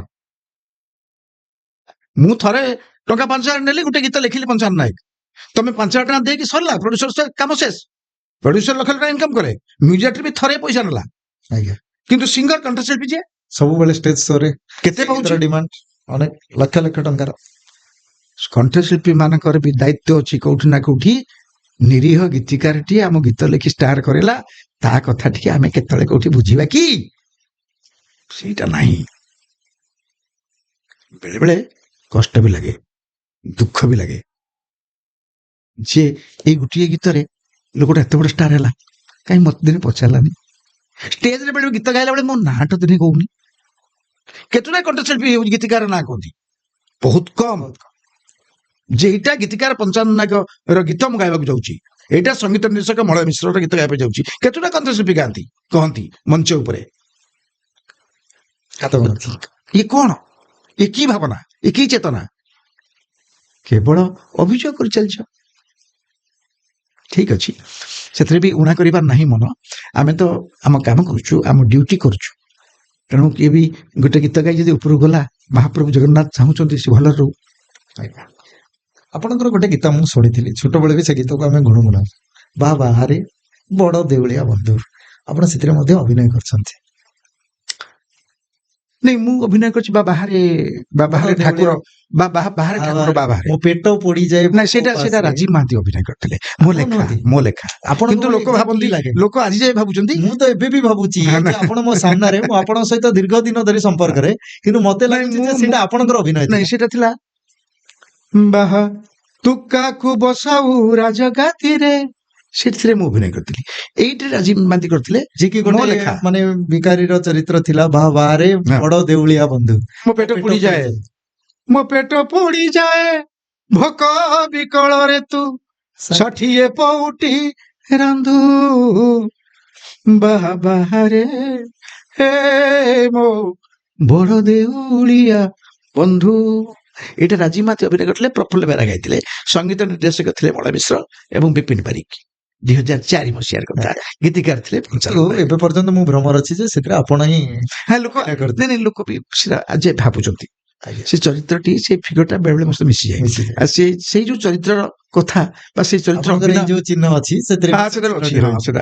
ମୁଁ ଥରେ ଟଙ୍କା 5,000 ନେଲି, ଗୋଟେ ଗୀତ ଲେଖିଲି ପଞ୍ଚାନନ ନାୟକ, ତମେ 5,000 ଟଙ୍କା ଦେଇକି ସରିଲା, ପ୍ରଡ୍ୟୁସର କାମ ଶେଷ। ପ୍ରଡ୍ୟୁସର ଲକ୍ଷ ଲକ୍ଷ ଇନକମ କରେ, ମ୍ୟୁଜିକ୍ ଡାଇରେକ୍ଟର ବି ଥରେ ପଇସା ନେଲା। ଆଜ୍ଞା। କିନ୍ତୁ ସିଙ୍ଗର କଣ୍ଠଶିଳ୍ପୀ ଯେ ସବୁବେଳେ ଷ୍ଟେଜ ଶୋରେ କେତେ ପାଉଛି? ଡିମାଣ୍ଡ ଅନେକ ଲକ୍ଷ ଲକ୍ଷ ଟଙ୍କାର। କଣ୍ଠଶିଳ୍ପୀ ମାନଙ୍କର ବି ଦାୟିତ୍ୱ ଅଛି କୋଉଠି ନା କୋଉଠି। ନିରୀହ ଗୀତିକାରଟିଏ ଆମ ଗୀତ ଲେଖି ଷ୍ଟାର କରେଲା, ତା କଥା ଟିକେ ଆମେ କେତେବେଳେ କୋଉଠି ବୁଝିବା କି? ସେଇଟା ନାହିଁ। ବେଳେ ବେଳେ କଷ୍ଟ ବି ଲାଗେ, ଦୁଃଖ ବି ଲାଗେ, ଯେ ଏଇ ଗୋଟିଏ ଗୀତରେ ଲୋକଟା ଏତେ ବଡ ଷ୍ଟାର ହେଲା, କାହିଁ ମତେ ଦିନେ ପଚାରିଲାନି? ଷ୍ଟେଜରେ ବେଳେ ଗୀତ ଗାଇଲା ବେଳେ ମୋ ନାଁଟା ଦିନେ କହୁନି। କେତେଟା କଣ୍ଠଶିଳ୍ପୀ ଗୀତିକାର ନାଁ କହନ୍ତି? ବହୁତ କମ। ଯେ ଏଇଟା ଗୀତିକାର ପଞ୍ଚାନନ ନାୟକର ଗୀତ ମୁଁ ଗାଇବାକୁ ଯାଉଛି, ଏଇଟା ସଙ୍ଗୀତ ନିର୍ଦ୍ଦେଶକ ମଳୟ ମିଶ୍ରର ଗୀତ ଗାଇବାକୁ ଯାଉଛି, କେତେଟା କଣ୍ଠଶିଳ୍ପୀ ଗାଆନ୍ତି କହନ୍ତି ମଞ୍ଚ ଉପରେ? ଇଏ କଣ? ଏ କି ଭାବନା, ଏ କି ଚେତନା? କେବଳ ଅଭିଯୋଗ କରି ଚାଲିଛ। ଠିକ ଅଛି, ସେଥିରେ ବି ଉଣା କରିବାର ନାହିଁ ମନ। ଆମେ ତ ଆମ କାମ କରୁଛୁ, ଆମ ଡ୍ୟୁଟି କରୁଛୁ। ତେଣୁ କିଏ ବି ଗୋଟେ ଗୀତ ଗାଇ ଯଦି ଉପରକୁ ଗଲା, ମହାପ୍ରଭୁ ଜଗନ୍ନାଥ ଚାହୁଁଛନ୍ତି ସେ ଭଲରେ ରହୁ। ଆପଣଙ୍କର ଗୋଟେ ଗୀତ ମୁଁ ଶୁଣିଥିଲି, ଛୋଟବେଳେ ବି ସେ ଗୀତକୁ ଆମେ ଗୁଣୁଗୁଣା, ବା ବାହାରେ ବଡ ଦେଉଳିଆ ବନ୍ଧୁ, ଆପଣ ସେଥିରେ ମଧ୍ୟ ଅଭିନୟ କରିଛନ୍ତି। ନାଇଁ, ମୁଁ ଅଭିନୟ କରିଛି ବା ବାହାରେ ଠାକୁର, ବା ବାହାରେ ଠାକୁର, ବା ବାହାରେ ମୋ ପେଟ ପୋଡିଯାଏ। ନାଇଁ, ସେଇଟା ରାଜୀବ ମହାନ୍ତି ଅଭିନୟ କରିଥିଲେ। ମୋ ଲେଖା। କିନ୍ତୁ ଲୋକ ଭାବନ୍ତି, ଲୋକ ଆଜି ଯାଏ ଭାବୁଛନ୍ତି, ମୁଁ ତ ଏବେ ବି ଭାବୁଛି ଆପଣ ମୋ ସାମ୍ନାରେ, ମୁଁ ଆପଣଙ୍କ ସହିତ ଦୀର୍ଘ ଦିନ ଧରି ସମ୍ପର୍କରେ, କିନ୍ତୁ ମତେ ଲାଗୁଛି ଯେ ସେଇଟା ଆପଣଙ୍କର ଅଭିନୟ ଥିଲା। ନାଇଁ, ସେଇଟା ଥିଲା ବାହା ତୁକାକୁ ବସାଉ ରାଜଗାଦିରେ, ସେଥିରେ ମୁଁ ଅଭିନୟ କରିଥିଲି। ଏଇଠି ରାଜୀବ ମହାନ୍ତି କରିଥିଲେ, ଯିଏକି ମୋ ଗୋଟେ ଲେଖା, ମାନେ ଭିକାରୀର ଚରିତ୍ର ଥିଲା, ବାହାରେ ବଡ ଦେଉଳିଆ ବନ୍ଧୁ। ମୋ ପେଟ ପୋଡିଯାଏ, ମୋ ପେଟ ପୋଡିଯାଏ, ଭୋକ ବିକଳରେ ତୁ ଷଠିଏ ପଉଟି ରାନ୍ଧୁ, ବାହାରେ ହେ ମୋ ବଡ ଦେଉଳିଆ ବନ୍ଧୁ। ଏଇଟା ରାଜୀବ ମାଥି ଅଭିନୟ କରିଥିଲେ, ପ୍ରଫୁଲ୍ଲ ବେହେରା ଗାଇଥିଲେ, ସଙ୍ଗୀତ ନିର୍ଦ୍ଦେଶକ ଥିଲେ ମଳୟ ମିଶ୍ର ଏବଂ ବିପିନ ବାରିକ। 2004 ମସିହାର କଥା। ଗୀତିକାର ଥିଲେ ପଞ୍ଚାନନ ନାୟକ। ଏବେ ପର୍ଯ୍ୟନ୍ତ ମୁଁ ଭ୍ରମର ଅଛି ଯେ ସେଥିରେ ଆପଣ ହିଁ ହଁ, ଲୋକ କରିଥିଲେ। ନାଇଁ ଲୋକ ବି ସେଟା ଆଜି ଭାବୁଛନ୍ତି ଆଜ୍ଞା। ସେ ଚରିତ୍ରଟି, ସେ ଫିଗରଟା ବେଳେବେଳେ ମୋ ସହିତ ମିଶିଯାଏ। ମିଶିଯାଏ। ଆଉ ସେଇ ଯୋଉ ଚରିତ୍ରର କଥା ବା ସେଇ ଚରିତ୍ର ଆପଣଙ୍କର ଅଭିନୟ ଏଇ ଯୋଉ ଚିହ୍ନ ଅଛି ସେଥିରେ ହଁ, ସେଟା ଅଛି। ହଁ, ସେଟା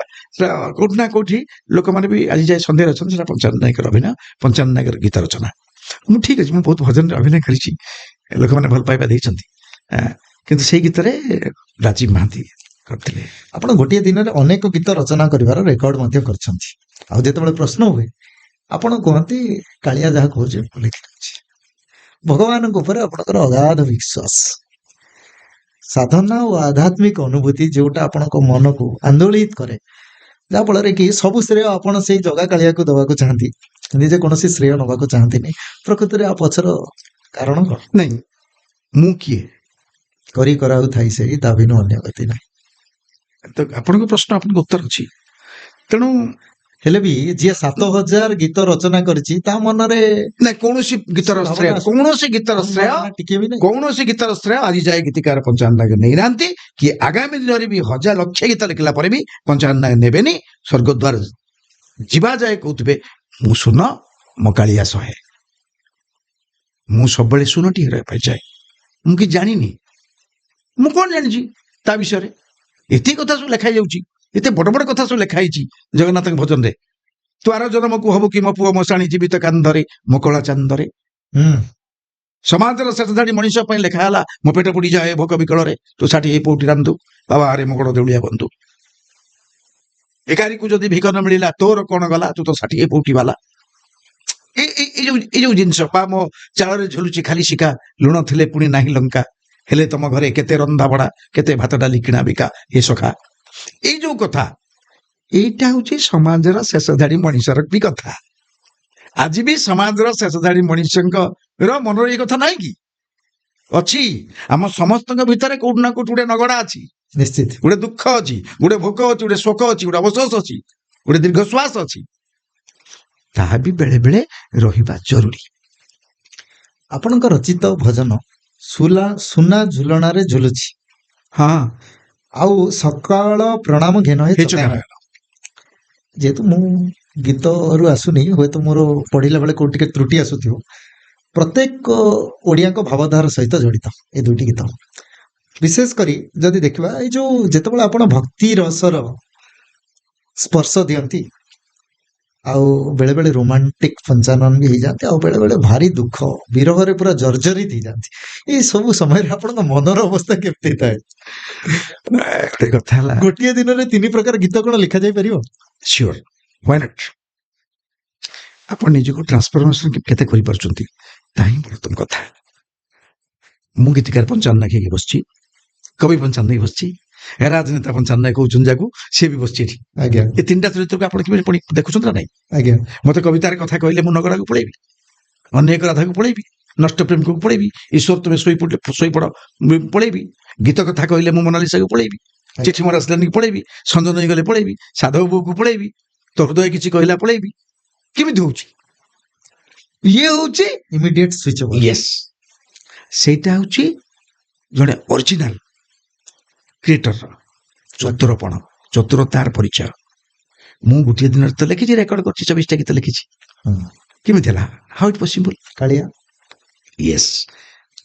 କୋଉଠି ନା କୋଉଠି ଲୋକମାନେ ବି ଆଜି ଯାଏ ସନ୍ଦେହରେ ଅଛନ୍ତି ସେଟା ପଞ୍ଚାନନ ନାୟକର ଅଭିନୟ, ପଞ୍ଚାନନ ନାୟକର ଗୀତ ରଚନା। ମୁଁ ଠିକ ଅଛି, ମୁଁ ବହୁତ ଭଜନରେ ଅଭିନୟ କରିଛି, ଲୋକମାନେ ଭଲ ପାଇବା ଦେଇଛନ୍ତି, କିନ୍ତୁ ସେଇ ଗୀତରେ ରାଜୀବ ମହାନ୍ତି କରିଥିଲେ। ଆପଣ ଗୋଟିଏ ଦିନରେ ଅନେକ ଗୀତ ରଚନା କରିବାର ରେକର୍ଡ ମଧ୍ୟ କରିଛନ୍ତି। ଆଉ ଯେତେବେଳେ ପ୍ରଶ୍ନ ହୁଏ ଆପଣ କୁହନ୍ତି କାଳିଆ ଯାହା କହୁଛି ମୁଁ ଲେଖିଦେଉଛି। ଭଗବାନଙ୍କ ଉପରେ ଆପଣଙ୍କର ଅଗାଧ ବିଶ୍ୱାସ, ସାଧନା ଓ ଆଧ୍ୟାତ୍ମିକ ଅନୁଭୂତି ଯୋଉଟା ଆପଣଙ୍କ ମନକୁ ଆନ୍ଦୋଳିତ କରେ, ଯାହା ଫଳରେ କି ସବୁ ଶ୍ରେୟ ଆପଣ ସେଇ ଜଗା କାଳିଆକୁ ଦେବାକୁ ଚାହାନ୍ତି, ନିଜେ କୌଣସି ଶ୍ରେୟ ନେବାକୁ ଚାହାନ୍ତିନି। ପ୍ରକୃତରେ ଆ ପଛର କାରଣ କଣ? ନାଇଁ, ମୁଁ କିଏ କରି କରାଉଥାଇ ସେଇ ତା ବିନୁ ଅନ୍ୟ ଗତି ନାହିଁ। ତ ଆପଣଙ୍କ ପ୍ରଶ୍ନ, ଆପଣଙ୍କ ଉତ୍ତର ଅଛି। ତେଣୁ ହେଲେ ବି ଯିଏ 7000 ଗୀତ ରଚନା କରିଛି ତା ମନରେ ନା କୌଣସି ଗୀତର ଭାବନା ଶ୍ରେୟ, ଆସୁ- କୌଣସି ଗୀତର ଶ୍ରେୟ, ଭାବନା ଟିକେ ବି ନାହିଁ। କୌଣସି ଗୀତର ଶ୍ରେୟ ଆଜି ଯାଏ ଗୀତିକାର ପଞ୍ଚାନନ ନାୟକ ନେଇନାହାନ୍ତି, କି ଆଗାମୀ ଦିନରେ ବି ହଜାର ଲକ୍ଷ ଗୀତ ଲେଖିଲା ପରେ ବି ପଞ୍ଚାନନ ନାୟକ ନେବେନି। ସ୍ୱର୍ଗଦ୍ୱାର ଯିବା ଯାଏ କହୁଥିବେ ମୁଁ ଶୂନ ମୋ କାଳିଆ ସହେ। ମୁଁ ସବୁବେଳେ ଶୂନଟି ହେରା ପାଇଁ ଯାଏ। ମୁଁ କି ଜାଣିନି, ମୁଁ କଣ ଜାଣିଛି ତା ବିଷୟରେ? ଏତିକି କଥା ସବୁ ଲେଖା ଯାଉଛି, ଏତେ ବଡ ବଡ କଥା ସବୁ ଲେଖା ହେଇଛି ଜଗନ୍ନାଥଙ୍କ ଭଜନରେ। ତ୍ୱାର ଜନମକୁ ହବୁ କି ମୋ ପୁଅ ମଶାଣି ଜୀବିତ କାନ୍ଧରେ ମୋ କଳା ଚାନ୍ଦରେ। ସମାଜର ଶେଷ ଧାଡି ମଣିଷ ପାଇଁ ଲେଖା ହେଲା, ମୋ ପେଟ ପୋଡିଯାଏ ଭୋକ ବିକଳରେ, ତୁ ଷାଠି ହେଇ ପୋଉଠି ରାନ୍ଧୁ, ବାବା ଆରେ ମୋ ଗଡ଼ ଦେଉଳିଆ ବନ୍ଧୁ। ଭିକାରୀକୁ ଯଦି ଭିକ ନ ମିଳିଲା ତୋର କଣ ଗଲା, ତୁ ତ ଷାଠି ହେଇ ପୋଉଠି ବାଲା। ଏଇ ଯୋଉ ଜିନିଷ, ବା ମୋ ଚାଳରେ ଝୁଲୁଛି ଖାଲି ଶିକା, ଲୁଣ ଥିଲେ ପୁଣି ନାହିଁ ଲଙ୍କା, ହେଲେ ତମ ଘରେ କେତେ ରନ୍ଧା ବଢା, କେତେ ଭାତ ଡାଲି କିଣା ବିକା ଏ ସଖା। ଏଇ ଯୋଉ କଥା, ଏଇଟା ହଉଛି ସମାଜର ଶେଷ ଧାଡି ମଣିଷର ବି କଥା। ଆଜି ବି ସମାଜର ଶେଷ ଧାଡି ମଣିଷଙ୍କର ମନରେ ଏଇ କଥା ନାହିଁ କି? ଅଛି। ଆମ ସମସ୍ତଙ୍କ ଭିତରେ କୋଉଠି ନା କୋଉଠି ଗୋଟେ ନଗଡା ଅଛି, ନିଶ୍ଚିତ ଗୋଟେ ଦୁଃଖ ଅଛି, ଗୋଟେ ଭୋକ ଅଛି, ଗୋଟେ ଶୋକ ଅଛି, ଗୋଟେ ଅବଶୋଷ ଅଛି, ଗୋଟେ ଦୀର୍ଘଶ୍ୱାସ ଅଛି। ତାହା ବି ବେଳେ ବେଳେ ରହିବା ଜରୁରୀ। ଆପଣଙ୍କ ରଚିତ ଭଜନ ସୁନା ଝୁଲଣାରେ ଝୁଲୁଛି, ହଁ, ଆଉ ସକାଳ ପ୍ରଣାମ ଘେନ ହେ ହେଇଛୁ ଚକା କାରଣ। ନୟନ। ଯେହେତୁ ମୁଁ ଗୀତରୁ ଆସୁନି, ହୁଏତ ମୋର ପଢିଲା ବେଳେ କୋଉଠି ଟିକେ ତ୍ରୁଟି ଆସୁଥିବ, ପ୍ରତ୍ୟେକ ଓଡ଼ିଆଙ୍କ ଭାବଧାରା ସହିତ ଜଡ଼ିତ ଏ ଦୁଇଟି ଗୀତ। ବିଶେଷ କରି ଯଦି ଦେଖିବା, ଏଇ ଯୋଉ ଯେତେବେଳେ ଆପଣ ଭକ୍ତି ରସର ସ୍ପର୍ଶ ଦିଅନ୍ତି, ଆଉ ବେଳେ ବେଳେ ରୋମାଣ୍ଟିକ ପଞ୍ଚାନନ ବି ହେଇଯାନ୍ତି, ଆଉ ବେଳେ ବେଳେ ଭାରି ଦୁଃଖ ବିରହରେ ପୁରା ଜର୍ଜରିତ ହେଇଯାନ୍ତି, ଏଇ ସବୁ ସମୟରେ ଆପଣଙ୍କ ମନର ଅବସ୍ଥା କେମିତି ଥାଏ? ଗୋଟେ କଥା ହେଲା, ଗୋଟିଏ ଦିନରେ 3 ପ୍ରକାର ଗୀତ କଣ ଲେଖା ଯାଇପାରିବ? Sure, why not? ଆପଣ ନିଜକୁ ଟ୍ରାନ୍ସଫରମେସନ କେତେ କରିପାରୁଛନ୍ତି, ତାହା ହିଁ ପ୍ରଥମ କଥା। ମୁଁ ଗୀତିକାର ପଞ୍ଚାନନ ନାୟକ ହେଇକି ବସିଛି, କବି ପଞ୍ଚାନନ ହେଇକି ବସିଛି, ରାଜନେତା ପଞ୍ଚାନନ ନାୟକ କହୁଛନ୍ତି ଯାକୁ, ସିଏ ବି ବସିଛି ଏଠି। ଆଜ୍ଞା ଏ ତିନିଟା ଚରିତ୍ରକୁ ଆପଣ କେବେ ଦେଖୁଛନ୍ତି ନା ନାଇଁ? ଆଜ୍ଞା ମତେ କବିତାର କଥା କହିଲେ ମୁଁ ନଗରାକୁ ପଳେଇବି, ଅନେକ ରାଧାକୁ ପଳେଇବି, ନଷ୍ଟ ପ୍ରେମକୁ ପଳେଇବି, ଈଶ୍ୱର ତୁମେ ଶୋଇପଡ ପଳେଇବି। ଗୀତ କଥା କହିଲେ ମୁଁ ମୋନାଲିସାକୁ ପଳେଇବି, ଚିଠି ମୋର ଆସିଲାନି ପଳେଇବି, ସଞ୍ଜନ ହେଇଗଲେ ପଳେଇବି, ସାଧବ ବୋଉକୁ ପଳେଇବି, ତ ହୃଦୟ କିଛି କହିଲା ପଳେଇବି। କେମିତି ହଉଛି? ଇଏ ହଉଛି ଇମିଡିଏଟ ସୁଇଚେବଲ। ୟେସ୍, ସେଇଟା ହଉଛି ଜଣେ ଅରିଜିନାଲ କ୍ରିଏଟରର ଚତୁରପଣ, ଚତୁରତାର ପରିଚୟ। ମୁଁ ଗୋଟିଏ ଦିନରେ ତ ଲେଖିଛି, ରେକର୍ଡ କରିଛି, 24ଟା ଗୀତ ଲେଖିଛି। କେମିତି ହେଲା? ହାଉ ଇଟ୍ ପସିବଲ? କାଳିଆ। ୟେସ୍।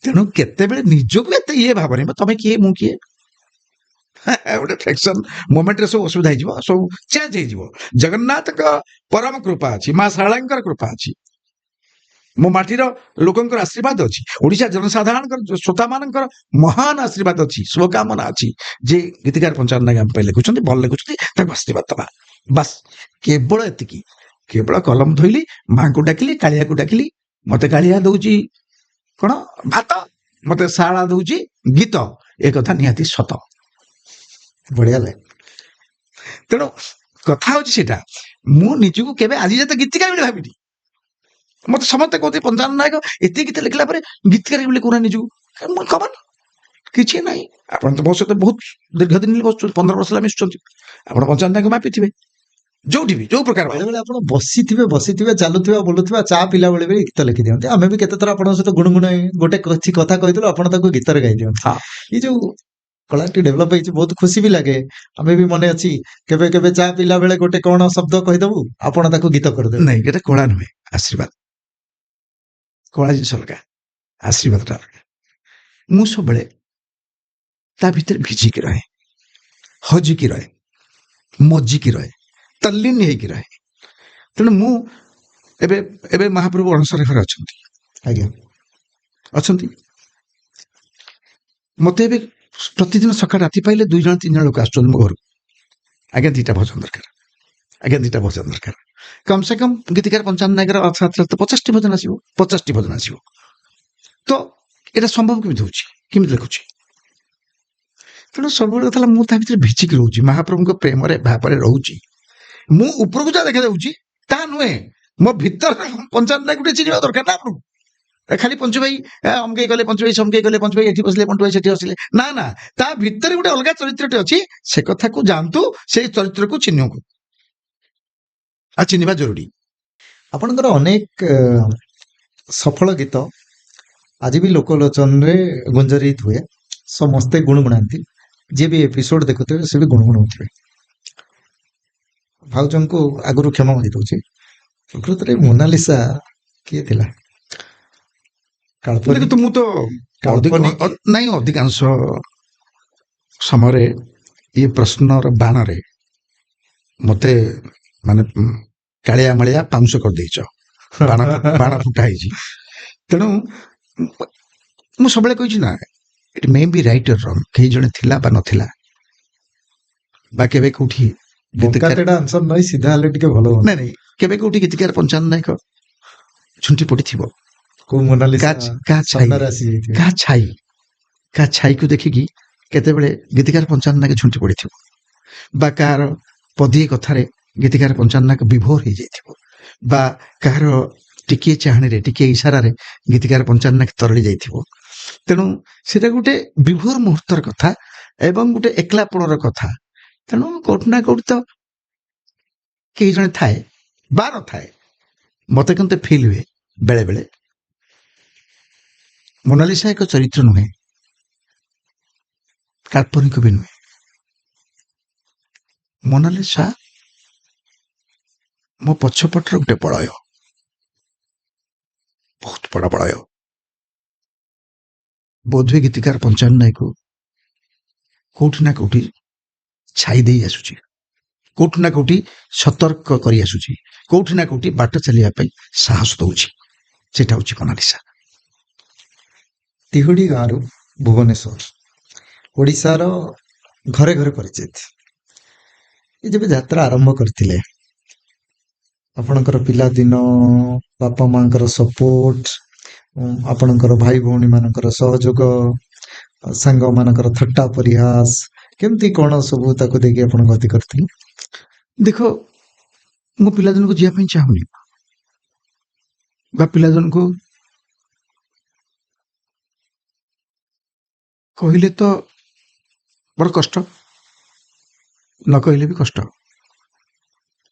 ତେଣୁ କେତେବେଳେ ନିଜକୁ ଏତେ ଇଏ ଭାବନି, ତମେ କିଏ ମୁଁ କିଏ, ଗୋଟେ ଫ୍ରେକ୍ସନ ମୋମେଣ୍ଟରେ ସବୁ ଅସୁବିଧା ହେଇଯିବ, ସବୁ ଚେଞ୍ଜ ହେଇଯିବ। ଜଗନ୍ନାଥଙ୍କ ପରମ କୃପା ଅଛି, ମା ଶାରଳାଙ୍କର କୃପା ଅଛି, ମୋ ମାଟିର ଲୋକଙ୍କର ଆଶୀର୍ବାଦ ଅଛି, ଓଡିଶା ଜନସାଧାରଣଙ୍କର ଶ୍ରୋତାମାନଙ୍କର ମହାନ ଆଶୀର୍ବାଦ ଅଛି, ଶୁଭକାମନା ଅଛି, ଯେ ଗୀତିକାର ପଞ୍ଚାନନ ନାୟକ ଆମ ପାଇଁ ଲେଖୁଛନ୍ତି, ଭଲ ଲେଖୁଛନ୍ତି, ତାଙ୍କୁ ଆଶୀର୍ବାଦ ଦବା। ବାସ୍, କେବଳ ଏତିକି। କେବଳ କଲମ ଧୋଇଲି, ମାଙ୍କୁ ଡାକିଲି, କାଳିଆକୁ ଡାକିଲି, ମତେ କାଳିଆ ଦଉଛି କଣ ଭାତ, ମତେ ଶାରଳା ଦଉଛି ଗୀତ, ଏ କଥା ନିହାତି ସତ। ବଢିଆ ଲାଗେ। ତେଣୁ କଥା ହଉଛି ସେଇଟା, ମୁଁ ନିଜକୁ କେବେ ଆଜି ଯେତେ ଗୀତିକାର ବୋଲି ଭାବିନି। ମତେ ସମସ୍ତେ କହୁଛନ୍ତି ପଞ୍ଚାନନ ନାୟକ ଏତେ ଗୀତ ଲେଖିଲା ପରେ ଗୀତିକାର ବୋଲି କହୁନା ନିଜକୁ, ମୁଁ କମନ କିଛି ନାହିଁ। ଆପଣ ତ ମୋ ସହିତ ବହୁତ ଦୀର୍ଘ ଦିନ ବସୁଛନ୍ତି, 15 ବର୍ଷ ହେଲା ମିଶୁଛନ୍ତି, ଆପଣ ପଞ୍ଚାନନ ନାୟକ ମାପିଥିବେ। ଯୋଉଠି ବି ଯୋଉ ପ୍ରକାର ଭାବ। ବେଳେବେଳେ ଆପଣ ବସିଥିବେ ଚାଲୁଥିବା ବୁଲୁଥିବା ଚା ପିଲା ବେଳେ ବି ଗୀତ ଲେଖି ଦିଅନ୍ତି। ଆମେ ବି କେତେଥର ଆପଣଙ୍କ ସହିତ ଗୁଣଗୁଣ ଗୋଟେ କିଛି କଥା କହିଥିଲୁ ଆପଣ ତାକୁ ଗୀତରେ ଗାଇ ଦିଅନ୍ତି। ହଁ। ଏଇ ଯୋଉ କଳାଟି ଡେଭଲପ ହେଇଛି ବହୁତ ଖୁସି ବି ଲାଗେ। ଆମେ ବି ମନେ ଅଛି କେବେ କେବେ ଚା ପିଲା ବେଳେ ଗୋଟେ କଣ ଶବ୍ଦ କହିଦବୁ ଆପଣ ତାକୁ ଗୀତ କରିଦେବେ। ନାଇଁ ଏଟା କଳା ନୁହେଁ, ଆଶୀର୍ବାଦ। କଳା ଜିନିଷ ଅଲଗା, ଆଶୀର୍ବାଦଟା ଅଲଗା। ମୁଁ ସବୁବେଳେ ତା ଭିତରେ ଭିଜିକି ରହେ, ହଜିକି ରହେ, ମଜିକି ରହେ, ତଲ୍ଲୀନ ହେଇକି ରହେ। ତେଣୁ ମୁଁ ଏବେ ଏବେ ମହାପ୍ରଭୁ ଅଣସର ଘରେ ଅଛନ୍ତି, ଆଜ୍ଞା ଅଛନ୍ତି। ମତେ ଏବେ ପ୍ରତିଦିନ ସକାଳ ରାତି ପାଇଲେ 2 ଜଣ 3 ଜଣ ଲୋକ ଆସୁଛନ୍ତି ମୋ ଘରକୁ। ଆଜ୍ଞା 2ଟା ଭଜନ ଦରକାର, ଆଜ୍ଞା 2ଟା ଭଜନ ଦରକାର। କମ ସେ କମ ଗୀତିକାର ପଞ୍ଚାନନ ନାୟକର ରଥଯାତ୍ରା ତ 50ଟି ଭଜନ ଆସିବ, 50ଟି ଭଜନ ଆସିବ। ତ ଏଇଟା ସମ୍ଭବ କେମିତି ହଉଛି, କେମିତି ଲେଖୁଛି? ତେଣୁ ସବୁବେଳେ କଥା ହେଲା ମୁଁ ତା ଭିତରେ ଭିଜିକି ରହୁଛି, ମହାପ୍ରଭୁଙ୍କ ପ୍ରେମରେ ଭାବରେ ରହୁଛି। ମୁଁ ଉପରକୁ ଯାହା ଦେଖାଯାଉଛି ତାହା ନୁହେଁ, ମୋ ଭିତର ପଞ୍ଚାନନ ନାୟକ ଗୋଟେ ଚିହ୍ନିବା ଦରକାର ନା ଆପଣଙ୍କୁ। ଖାଲି ପଞ୍ଚୁ ଭାଇ ଅମକେଇ ଗଲେ, ପଞ୍ଚୁ ଭାଇ ସମକେଇ ଗଲେ, ପଞ୍ଚୁ ଭାଇ ଏଠି ବସିଲେ, ପଞ୍ଚୁ ଭାଇ ସେଠି ବସିଲେ, ନା ନା, ତା ଭିତରେ ଗୋଟେ ଅଲଗା ଚରିତ୍ରଟେ ଅଛି। ସେ କଥାକୁ ଜାଣନ୍ତୁ, ସେଇ ଚରିତ୍ରକୁ ଚିହ୍ନନ୍ତୁ, ଆଉ ଚିହ୍ନିବା ଜରୁରୀ। ଆପଣଙ୍କର ଅନେକ ସଫଳ ଗୀତ ଆଜି ବି ଲୋକଲୋଚନରେ ଗୁଞ୍ଜରିତ ହୁଏ। ସମସ୍ତେ ଗୁଣଗୁଣାନ୍ତି, ଯିଏ ବି ଏପିସୋଡ ଦେଖୁଥିବେ ସେ ବି ଗୁଣଗୁଣଉଥିବେ। ଭାଉଜଙ୍କୁ ଆଗରୁ କ୍ଷମା ମାଗିଦଉଛି। ପ୍ରକୃତରେ ମୋନାଲିସା କିଏ ଥିଲା? ଦେଖନ୍ତୁ ମୁଁ ତ କାଳ୍ପନିକ ନାଇଁ, ଅଧିକାଂଶ ସମୟରେ ଏ ପ୍ରଶ୍ନର ବାଣରେ ମତେ ମାନେ କାଳିଆ ମାଳିଆ ପାଉଁଶ କରିଦେଇଛ, ବାଣ ଫୁଟା ହେଇଛି। ତେଣୁ ମୁଁ ସବୁବେଳେ କହିଛି ନା, ଇଟ୍ ମେ ବି ରାଇଟ୍ ଅର୍ ରଙ୍ଗ, କେହି ଜଣେ ଥିଲା ବା ନଥିଲା, ବା କେବେ କୋଉଠି ଆନ୍ସର ନାହିଁ, ସିଧା ହେଲେ ଟିକେ ଭଲ ହୁଅନ୍ତା। ନାଇଁ କେବେ କୋଉଠି ଗୀତିକାର ପଞ୍ଚାନନ ନାୟକ ଝୁଣ୍ଟି ପଡିଥିବ, କୋଉ ମୋନାଲିସା କାହା ସାମ୍ନାରେ ଆସିଯାଇଥିବ। ଛାଇକୁ ଦେଖିକି କେତେବେଳେ ଗୀତିକାର ପଞ୍ଚାନନ ନାୟକ ଝୁଣ୍ଟି ପଡିଥିବ, ବା କାହାର ପଦିଏ କଥାରେ ଗୀତିକାର ପଞ୍ଚାନନ ନାୟକ ବିଭୋର ହେଇଯାଇଥିବ, ବା କାହାର ଟିକିଏ ଚାହାଣୀରେ ଟିକିଏ ଇଶାରାରେ ଗୀତିକାର ପଞ୍ଚାନନ ନାୟକ ତରଳି ଯାଇଥିବ। ତେଣୁ ସେଟା ଗୋଟେ ବିଭୋର ମୁହୂର୍ତ୍ତର କଥା ଏବଂ ଗୋଟେ ଏକଲାପଣର କଥା। ତେଣୁ କୋଉଠି ନା କୋଉଠି ତ କେହି ଜଣେ ଥାଏ ବା ନଥାଏ। ମତେ କିନ୍ତୁ ଫିଲ୍ ହୁଏ ବେଳେ ବେଳେ ମୋନାଲିସା ଏକ ଚରିତ୍ର ନୁହେଁ, କାଳ୍ପନିକ ବି ନୁହେଁ। ମୋନାଲିସା ମୋ ପଛପଟର ଗୋଟେ ବଳୟ, ବହୁତ ବଡ଼ ବଳୟ। ବୋଧହୁଏ ଗୀତିକାର ପଞ୍ଚାନନ ନାୟକ କୋଉଠି ନା କୋଉଠି ଛାଇ ଦେଇ ଆସୁଛି, କୋଉଠି ନା କୋଉଠି ସତର୍କ କରି ଆସୁଛି, କୋଉଠି ନା କୋଉଠି ବାଟ ଚାଲିବା ପାଇଁ ସାହସ ଦଉଛି। ସେଟା ହଉଛି ମୋନାଲିସା। ତିହୁଡି ଗାଁରୁ ଭୁବନେଶ୍ୱର, ଓଡ଼ିଶାର ଘରେ ଘରେ ପରିଚିତ। ଏ ଯେବେ ଯାତ୍ରା ଆରମ୍ଭ କରିଥିଲେ, ଆପଣଙ୍କର ପିଲାଦିନ, ବାପା ମାଙ୍କର ସପୋର୍ଟ, ଆପଣଙ୍କର ଭାଇ ଭଉଣୀ ମାନଙ୍କର ସହଯୋଗ, ସାଙ୍ଗମାନଙ୍କର ଥଟ୍ଟା ପରିହାସ, କେମିତି କଣ ସବୁ ତାକୁ ଦେଇକି ଆପଣ ଗତି କରିଥିଲେ? ଦେଖ, ମୁଁ ପିଲାଦିନକୁ ଯିବା ପାଇଁ ଚାହୁଁନି, ବା ପିଲାଦିନକୁ କହିଲେ ତ ବଡ଼ କଷ୍ଟ, ନ କହିଲେ ବି କଷ୍ଟ।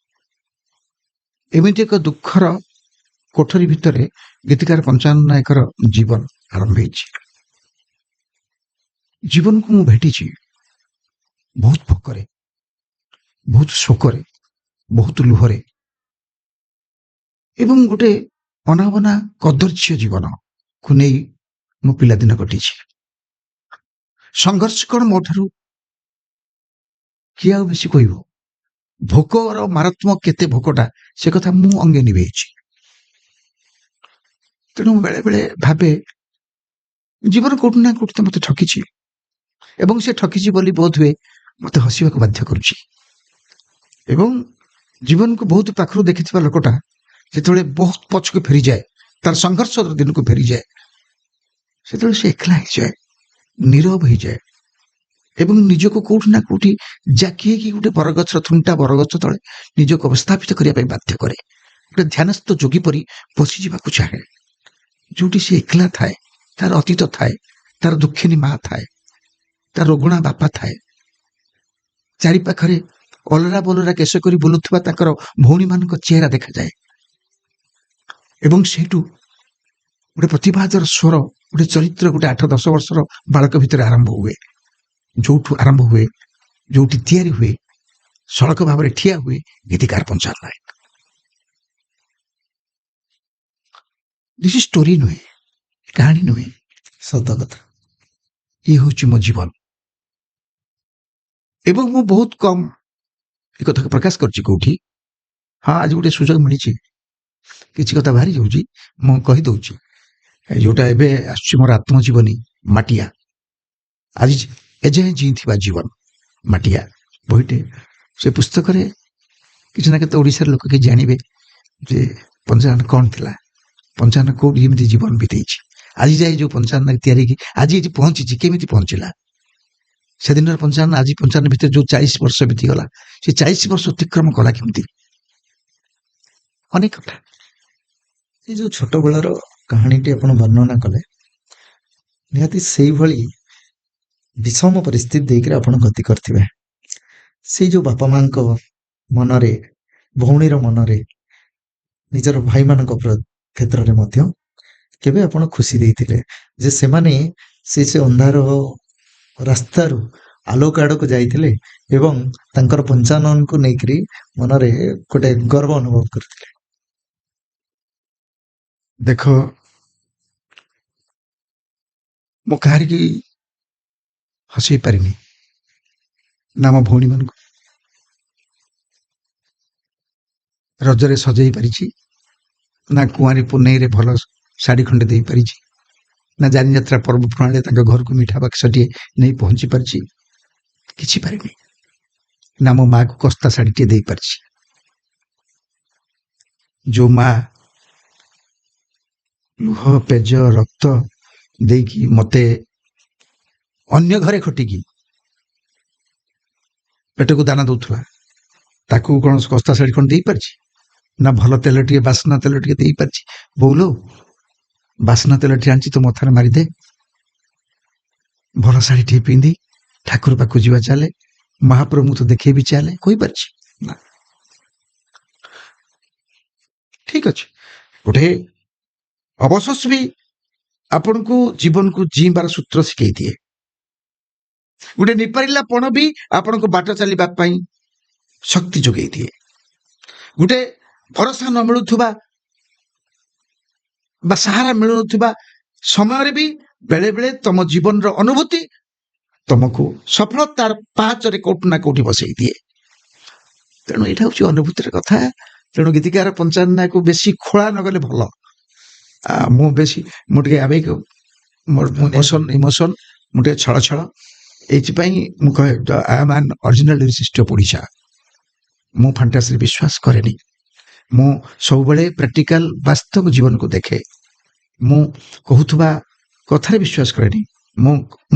ଏମିତି ଏକ ଦୁଃଖର କୋଠରୀ ଭିତରେ ଗୀତିକାର ପଞ୍ଚାନନ ନାୟକର ଜୀବନ ଆରମ୍ଭ ହେଇଛି। ଜୀବନକୁ ମୁଁ ଭେଟିଛି ବହୁତ ଭୋକରେ, ବହୁତ ଶୋକରେ, ବହୁତ ଲୁହରେ, ଏବଂ ଗୋଟେ ଅନାବନା କଦର୍ଯ୍ୟ ଜୀବନକୁ ନେଇ ମୋ ପିଲାଦିନ କଟିଛି। ସଂଘର୍ଷ କଣ ମୋ ଠାରୁ କିଏ ଆଉ ବେଶୀ କହିବ? ଭୋକର ମାରାତ୍ମକ କେତେ ଭୋକଟା, ସେ କଥା ମୁଁ ଅଙ୍ଗେ ନିଭେଇଛି। ତେଣୁ ବେଳେ ବେଳେ ଭାବେ ଜୀବନ କୋଉଠି ନା କୋଉଠି ତ ମତେ ଠକିଛି, ଏବଂ ସେ ଠକିଛି ବୋଲି ବୋଧ ହୁଏ ମତେ ହସିବାକୁ ବାଧ୍ୟ କରୁଛି। ଏବଂ ଜୀବନକୁ ବହୁତ ପାଖରୁ ଦେଖିଥିବା ଲୋକଟା ଯେତେବେଳେ ବହୁତ ପଛକୁ ଫେରିଯାଏ, ତାର ସଂଘର୍ଷର ଦିନକୁ ଫେରିଯାଏ, ସେତେବେଳେ ସେ ଏକଲା ହେଇଯାଏ, ନୀରବ ହେଇଯାଏ, ଏବଂ ନିଜକୁ କୋଉଠି ନା କୋଉଠି ଜାକି ହେଇକି ଗୋଟେ ବରଗଛର ଥୁଣ୍ଟା ବରଗଛ ତଳେ ନିଜକୁ ଅବସ୍ଥାପିତ କରିବା ପାଇଁ ବାଧ୍ୟ କରେ। ଗୋଟେ ଧ୍ୟାନସ୍ଥ ଯୋଗୀ ପରି ବସିଯିବାକୁ ଚାହେଁ, ଯୋଉଠି ସେ ଏକଲା ଥାଏ, ତାର ଅତୀତ ଥାଏ, ତାର ଦୁଃଖିନୀ ମା ଥାଏ, ତାର ରୋଗୁଣା ବାପା ଥାଏ, ଚାରି ପାଖରେ ଅଲରା ବଲରା କେଶ କରି ବୁଲୁଥିବା ତାଙ୍କର ଭଉଣୀମାନଙ୍କ ଚେହେରା ଦେଖାଯାଏ ଏବଂ ସେଇଠୁ ଗୋଟେ ପ୍ରତିବାଦର ସ୍ୱର, ଗୋଟେ ଚରିତ୍ର, ଗୋଟେ 8-10 ବର୍ଷର ବାଳକ ଭିତରେ ଆରମ୍ଭ ହୁଏ। ଯୋଉଠୁ ଆରମ୍ଭ ହୁଏ, ଯୋଉଠି ତିଆରି ହୁଏ, ସଳଖ ଭାବରେ ଠିଆ ହୁଏ ଗୀତିକାର ପଞ୍ଚାନ ନାୟକ। ଦିସ୍ ଷ୍ଟୋରି ନୁହେଁ, କାହାଣୀ ନୁହେଁ, ସତ କଥା। ଇଏ ହେଉଛି ମୋ ଜୀବନ ଏବଂ ମୁଁ ବହୁତ କମ୍ ଏ କଥାକୁ ପ୍ରକାଶ କରିଛି କୋଉଠି। ହଁ, ଆଜି ଗୋଟେ ସୁଯୋଗ ମିଳିଛି, କିଛି କଥା ବାହାରି ଯାଉଛି, ମୁଁ କହିଦଉଛି। ଯୋଉଟା ଏବେ ଆସୁଛି ମୋର ଆତ୍ମଜୀବନୀ ମାଟିଆ, ଆଜି ଏଯାଏଁ ଜିଇଥିବା ଜୀବନ ମାଟିଆ ବହିଟେ। ସେ ପୁସ୍ତକରେ କିଛି ନା କେତେ ଓଡ଼ିଶାର ଲୋକ କେହି ଜାଣିବେ ଯେ ପଞ୍ଚାନ କ'ଣ ଥିଲା, ପଞ୍ଚାନ କୋଉଠି ଏମିତି ଜୀବନ ବିତେଇଛି, ଆଜି ଯାଏ ଯୋଉ ପଞ୍ଚାନ ତିଆରି ହେଇକି ଆଜି ଏଠି ପହଞ୍ଚିଛି, କେମିତି ପହଞ୍ଚିଲା, ସେଦିନର ପଞ୍ଚାନ ଆଜି ପଞ୍ଚାନ ଭିତରେ ଯୋଉ 40 ବର୍ଷ ବିତିଗଲା, ସେ 40 ବର୍ଷ ଅତିକ୍ରମ କଲା କେମିତି, ଅନେକ କଥା। ଏ ଯୋଉ ଛୋଟ ବେଳର କାହାଣୀଟି ଆପଣ ବର୍ଣ୍ଣନା କଲେ, ନିହାତି ସେଇଭଳି ବିଷମ ପରିସ୍ଥିତି ଦେଇକରି ଆପଣ ଗତି କରିଥିବେ। ସେଇ ଯୋଉ ବାପା ମାଙ୍କ ମନରେ, ଭଉଣୀର ମନରେ, ନିଜର ଭାଇମାନଙ୍କ କ୍ଷେତ୍ରରେ ମଧ୍ୟ କେବେ ଆପଣ ଖୁସି ଦେଇଥିଲେ ଯେ ସେମାନେ ସେ ଅନ୍ଧାର ରାସ୍ତାରୁ ଆଲୋକ ଆଡ଼କୁ ଯାଇଥିଲେ ଏବଂ ତାଙ୍କର ପଞ୍ଚାନନକୁ ନେଇକରି ମନରେ ଗୋଟେ ଗର୍ବ ଅନୁଭବ କରିଥିଲେ? ଦେଖ, ମୁଁ କାହାରିକି ହସେଇ ପାରିନି, ନା ମୋ ଭଉଣୀମାନଙ୍କୁ ରଜରେ ସଜେଇ ପାରିଛି, ନା କୁଆଁରୀ ପୁନେଇରେ ଭଲ ଶାଢ଼ୀ ଖଣ୍ଡେ ଦେଇପାରିଛି, ନା ଯାନିଯାତ୍ରା ପର୍ବ ପ୍ରଣାଳୀରେ ତାଙ୍କ ଘରକୁ ମିଠା ବାକ୍ସଟିଏ ନେଇ ପହଞ୍ଚି ପାରିଛି, କିଛି ପାରିନି। ନା ମୋ ମାଆକୁ କସ୍ତା ଶାଢ଼ୀଟିଏ ଦେଇପାରିଛି। ଯୋଉ ମା ଲୁହ, ପେଜ, ରକ୍ତ ଦେଇକି ମତେ ଅନ୍ୟ ଘରେ ଖଟିକି ପେଟକୁ ଦାନା ଦଉଥିଲା, ତାକୁ କ'ଣ କସ୍ତା ଶାଢ଼ୀ କ'ଣ ଦେଇପାରିଛି? ନା ଭଲ ତେଲ ଟିକେ, ବାସ୍ନା ତେଲ ଟିକେ ଦେଇପାରିଛି? ବୋଉଲୋ, ବାସ୍ନା ତେଲ ଟିକେ ଆଣିଛି ତୋ ମଥାରେ ମାରିଦେ, ଭଲ ଶାଢ଼ୀ ଟିକେ ପିନ୍ଧି ଠାକୁର ପାଖକୁ ଯିବା, ଚାଲେ ମହାପ୍ରଭୁଙ୍କୁ ତ ଦେଖେଇବି, ଚାଲେ, କହିପାରିଛି? ନା। ଠିକ ଅଛି, ଗୋଟେ ଅବଶୋଷ ବି ଆପଣଙ୍କୁ ଜୀବନକୁ ଜିଇବାର ସୂତ୍ର ଶିଖେଇ ଦିଏ। ଗୋଟେ ନିପାରିଲା ପଣ ବି ଆପଣଙ୍କୁ ବାଟ ଚାଲିବା ପାଇଁ ଶକ୍ତି ଯୋଗାଇ ଦିଏ। ଗୋଟେ ଭରସା ନ ମିଳୁଥିବା ବା ସାହାରା ମିଳୁନଥିବା ସମୟରେ ବି ବେଳେ ବେଳେ ତମ ଜୀବନର ଅନୁଭୂତି ତମକୁ ସଫଳତାର ପାହାଚରେ କୋଉଠି ନା କୋଉଠି ବସେଇ ଦିଏ। ତେଣୁ ଏଇଟା ହଉଛି ଅନୁଭୂତିର କଥା। ତେଣୁ ଗୀତିକାର ପଞ୍ଚାନ ନାୟକକୁ ବେଶୀ ଖୋଳା ନଗଲେ ଭଲ। ମୁଁ ଟିକେ ଆବେଗ, ଇମୋସନ, ମୁଁ ଟିକେ ଛଳ ଏଇଥିପାଇଁ ମୁଁ କହେ ଆଇ ଆମ୍ ଆନ୍ ଅରିଜିନାଲ ଲିରିସିଷ୍ଟ ଅଫ୍ ଓଡ଼ିଶା। ମୁଁ ଫାଣ୍ଟାସିରେ ବିଶ୍ୱାସ କରେନି। ମୁଁ ସବୁବେଳେ ପ୍ରାକ୍ଟିକାଲ ବାସ୍ତବ ଜୀବନକୁ ଦେଖେ। ମୁଁ କହୁଥିବା କଥାରେ ବିଶ୍ୱାସ କରେନି।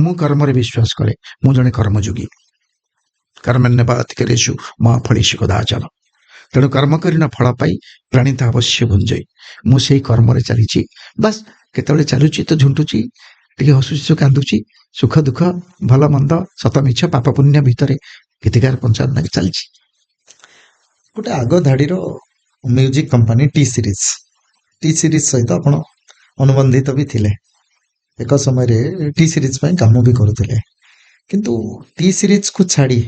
ମୁଁ କର୍ମରେ ବିଶ୍ୱାସ କରେ। ମୁଁ ଜଣେ କର୍ମଯୋଗୀ। କର୍ମଣ୍ୟବାଧିକାରେଷୁ ମା ଫଳେଷୁ କଦାଚନ। ତେଣୁ କର୍ମ କରିନ ଫଳ ପାଇ ପ୍ରାଣୀ ତ ଅବଶ୍ୟ ଭୁଞ୍ଜଇ। ମୁଁ ସେଇ କର୍ମରେ ଚାଲିଛି। ବାସ୍ କେତେବେଳେ ଚାଲୁଛି ତ ଝୁଣ୍ଟୁଛି, ଟିକେ ହସୁଛି ତ କାନ୍ଦୁଛି, ସୁଖ ଦୁଃଖ, ଭଲ ମନ୍ଦ, ସତ ମିଛ, ପାପ ପୁଣ୍ୟ ଭିତରେ ଗୀତିକାର ପଞ୍ଚାନ ନାୟକ ଚାଲିଛି। ଗୋଟେ ଆଗ ଧାଡ଼ିର ମ୍ୟୁଜିକ୍ କମ୍ପାନୀ ଟି ସିରିଜ୍ ସହିତ ଆପଣ ଅନୁବନ୍ଧିତ ବି ଥିଲେ। ଏକ ସମୟରେ ଟି ସିରିଜ୍ ପାଇଁ କାମ ବି କରୁଥିଲେ। କିନ୍ତୁ ଟି ସିରିଜକୁ ଛାଡ଼ି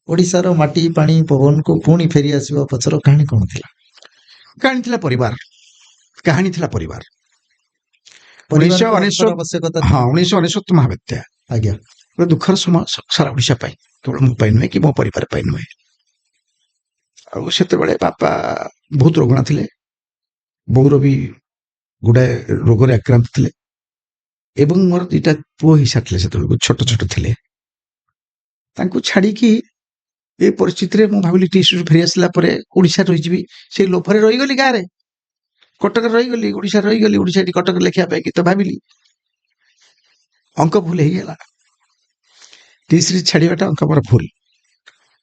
ଓଡ଼ିଶାର ମାଟି, ପାଣି, ପବନକୁ ପୁଣି ଫେରି ଆସିବା ପଛର କାହାଣୀ କ'ଣ ଥିଲା? କାହାଣୀ ଥିଲା ପରିବାର। କାହାଣୀ ଥିଲା ପରିବାର। ପରିବାରକୁ 1919 ଆବଶ୍ୟକତା ହଁ, 1919 ମହାବାତ୍ୟା ଆଜ୍ଞା ଗୋଟେ ଦୁଃଖର ସମୟ ସାରା ଓଡ଼ିଶା ପାଇଁ, କେବଳ ମୋ ପାଇଁ ନୁହେଁ କି ମୋ ପରିବାର ପାଇଁ ନୁହେଁ। ଆଉ ସେତେବେଳେ ବାପା ବହୁତ ରୋଗଣା ଥିଲେ, ବୋଉର ବି ଗୁଡ଼ାଏ ରୋଗରେ ଆକ୍ରାନ୍ତ ଥିଲେ ଏବଂ ମୋର 2ଟା ପୁଅ ହେଇସାରିଥିଲେ, ସେତେବେଳକୁ ଛୋଟ ଛୋଟ ଥିଲେ। ତାଙ୍କୁ ଛାଡ଼ିକି ଏ ପରିସ୍ଥିତିରେ ମୁଁ ଭାବିଲି ଟିସୁରୁ ଫେରି ଆସିଲା ପରେ ଓଡ଼ିଶାରେ ରହିଯିବି। ସେଇ ଲୋଭରେ ରହିଗଲି, ଗାଁରେ କଟକରେ ରହିଗଲି, ଓଡ଼ିଶାରେ ରହିଗଲି। ଓଡ଼ିଶା ଏଠି କଟକରେ ଲେଖିବା ପାଇଁ ଗୀତ ଭାବିଲି, ଅଙ୍କ ଭୁଲ ହେଇଗଲା। ଟି ସିରିଜ ଛାଡ଼ିବାଟା ଅଙ୍କ ମୋର ଭୁଲ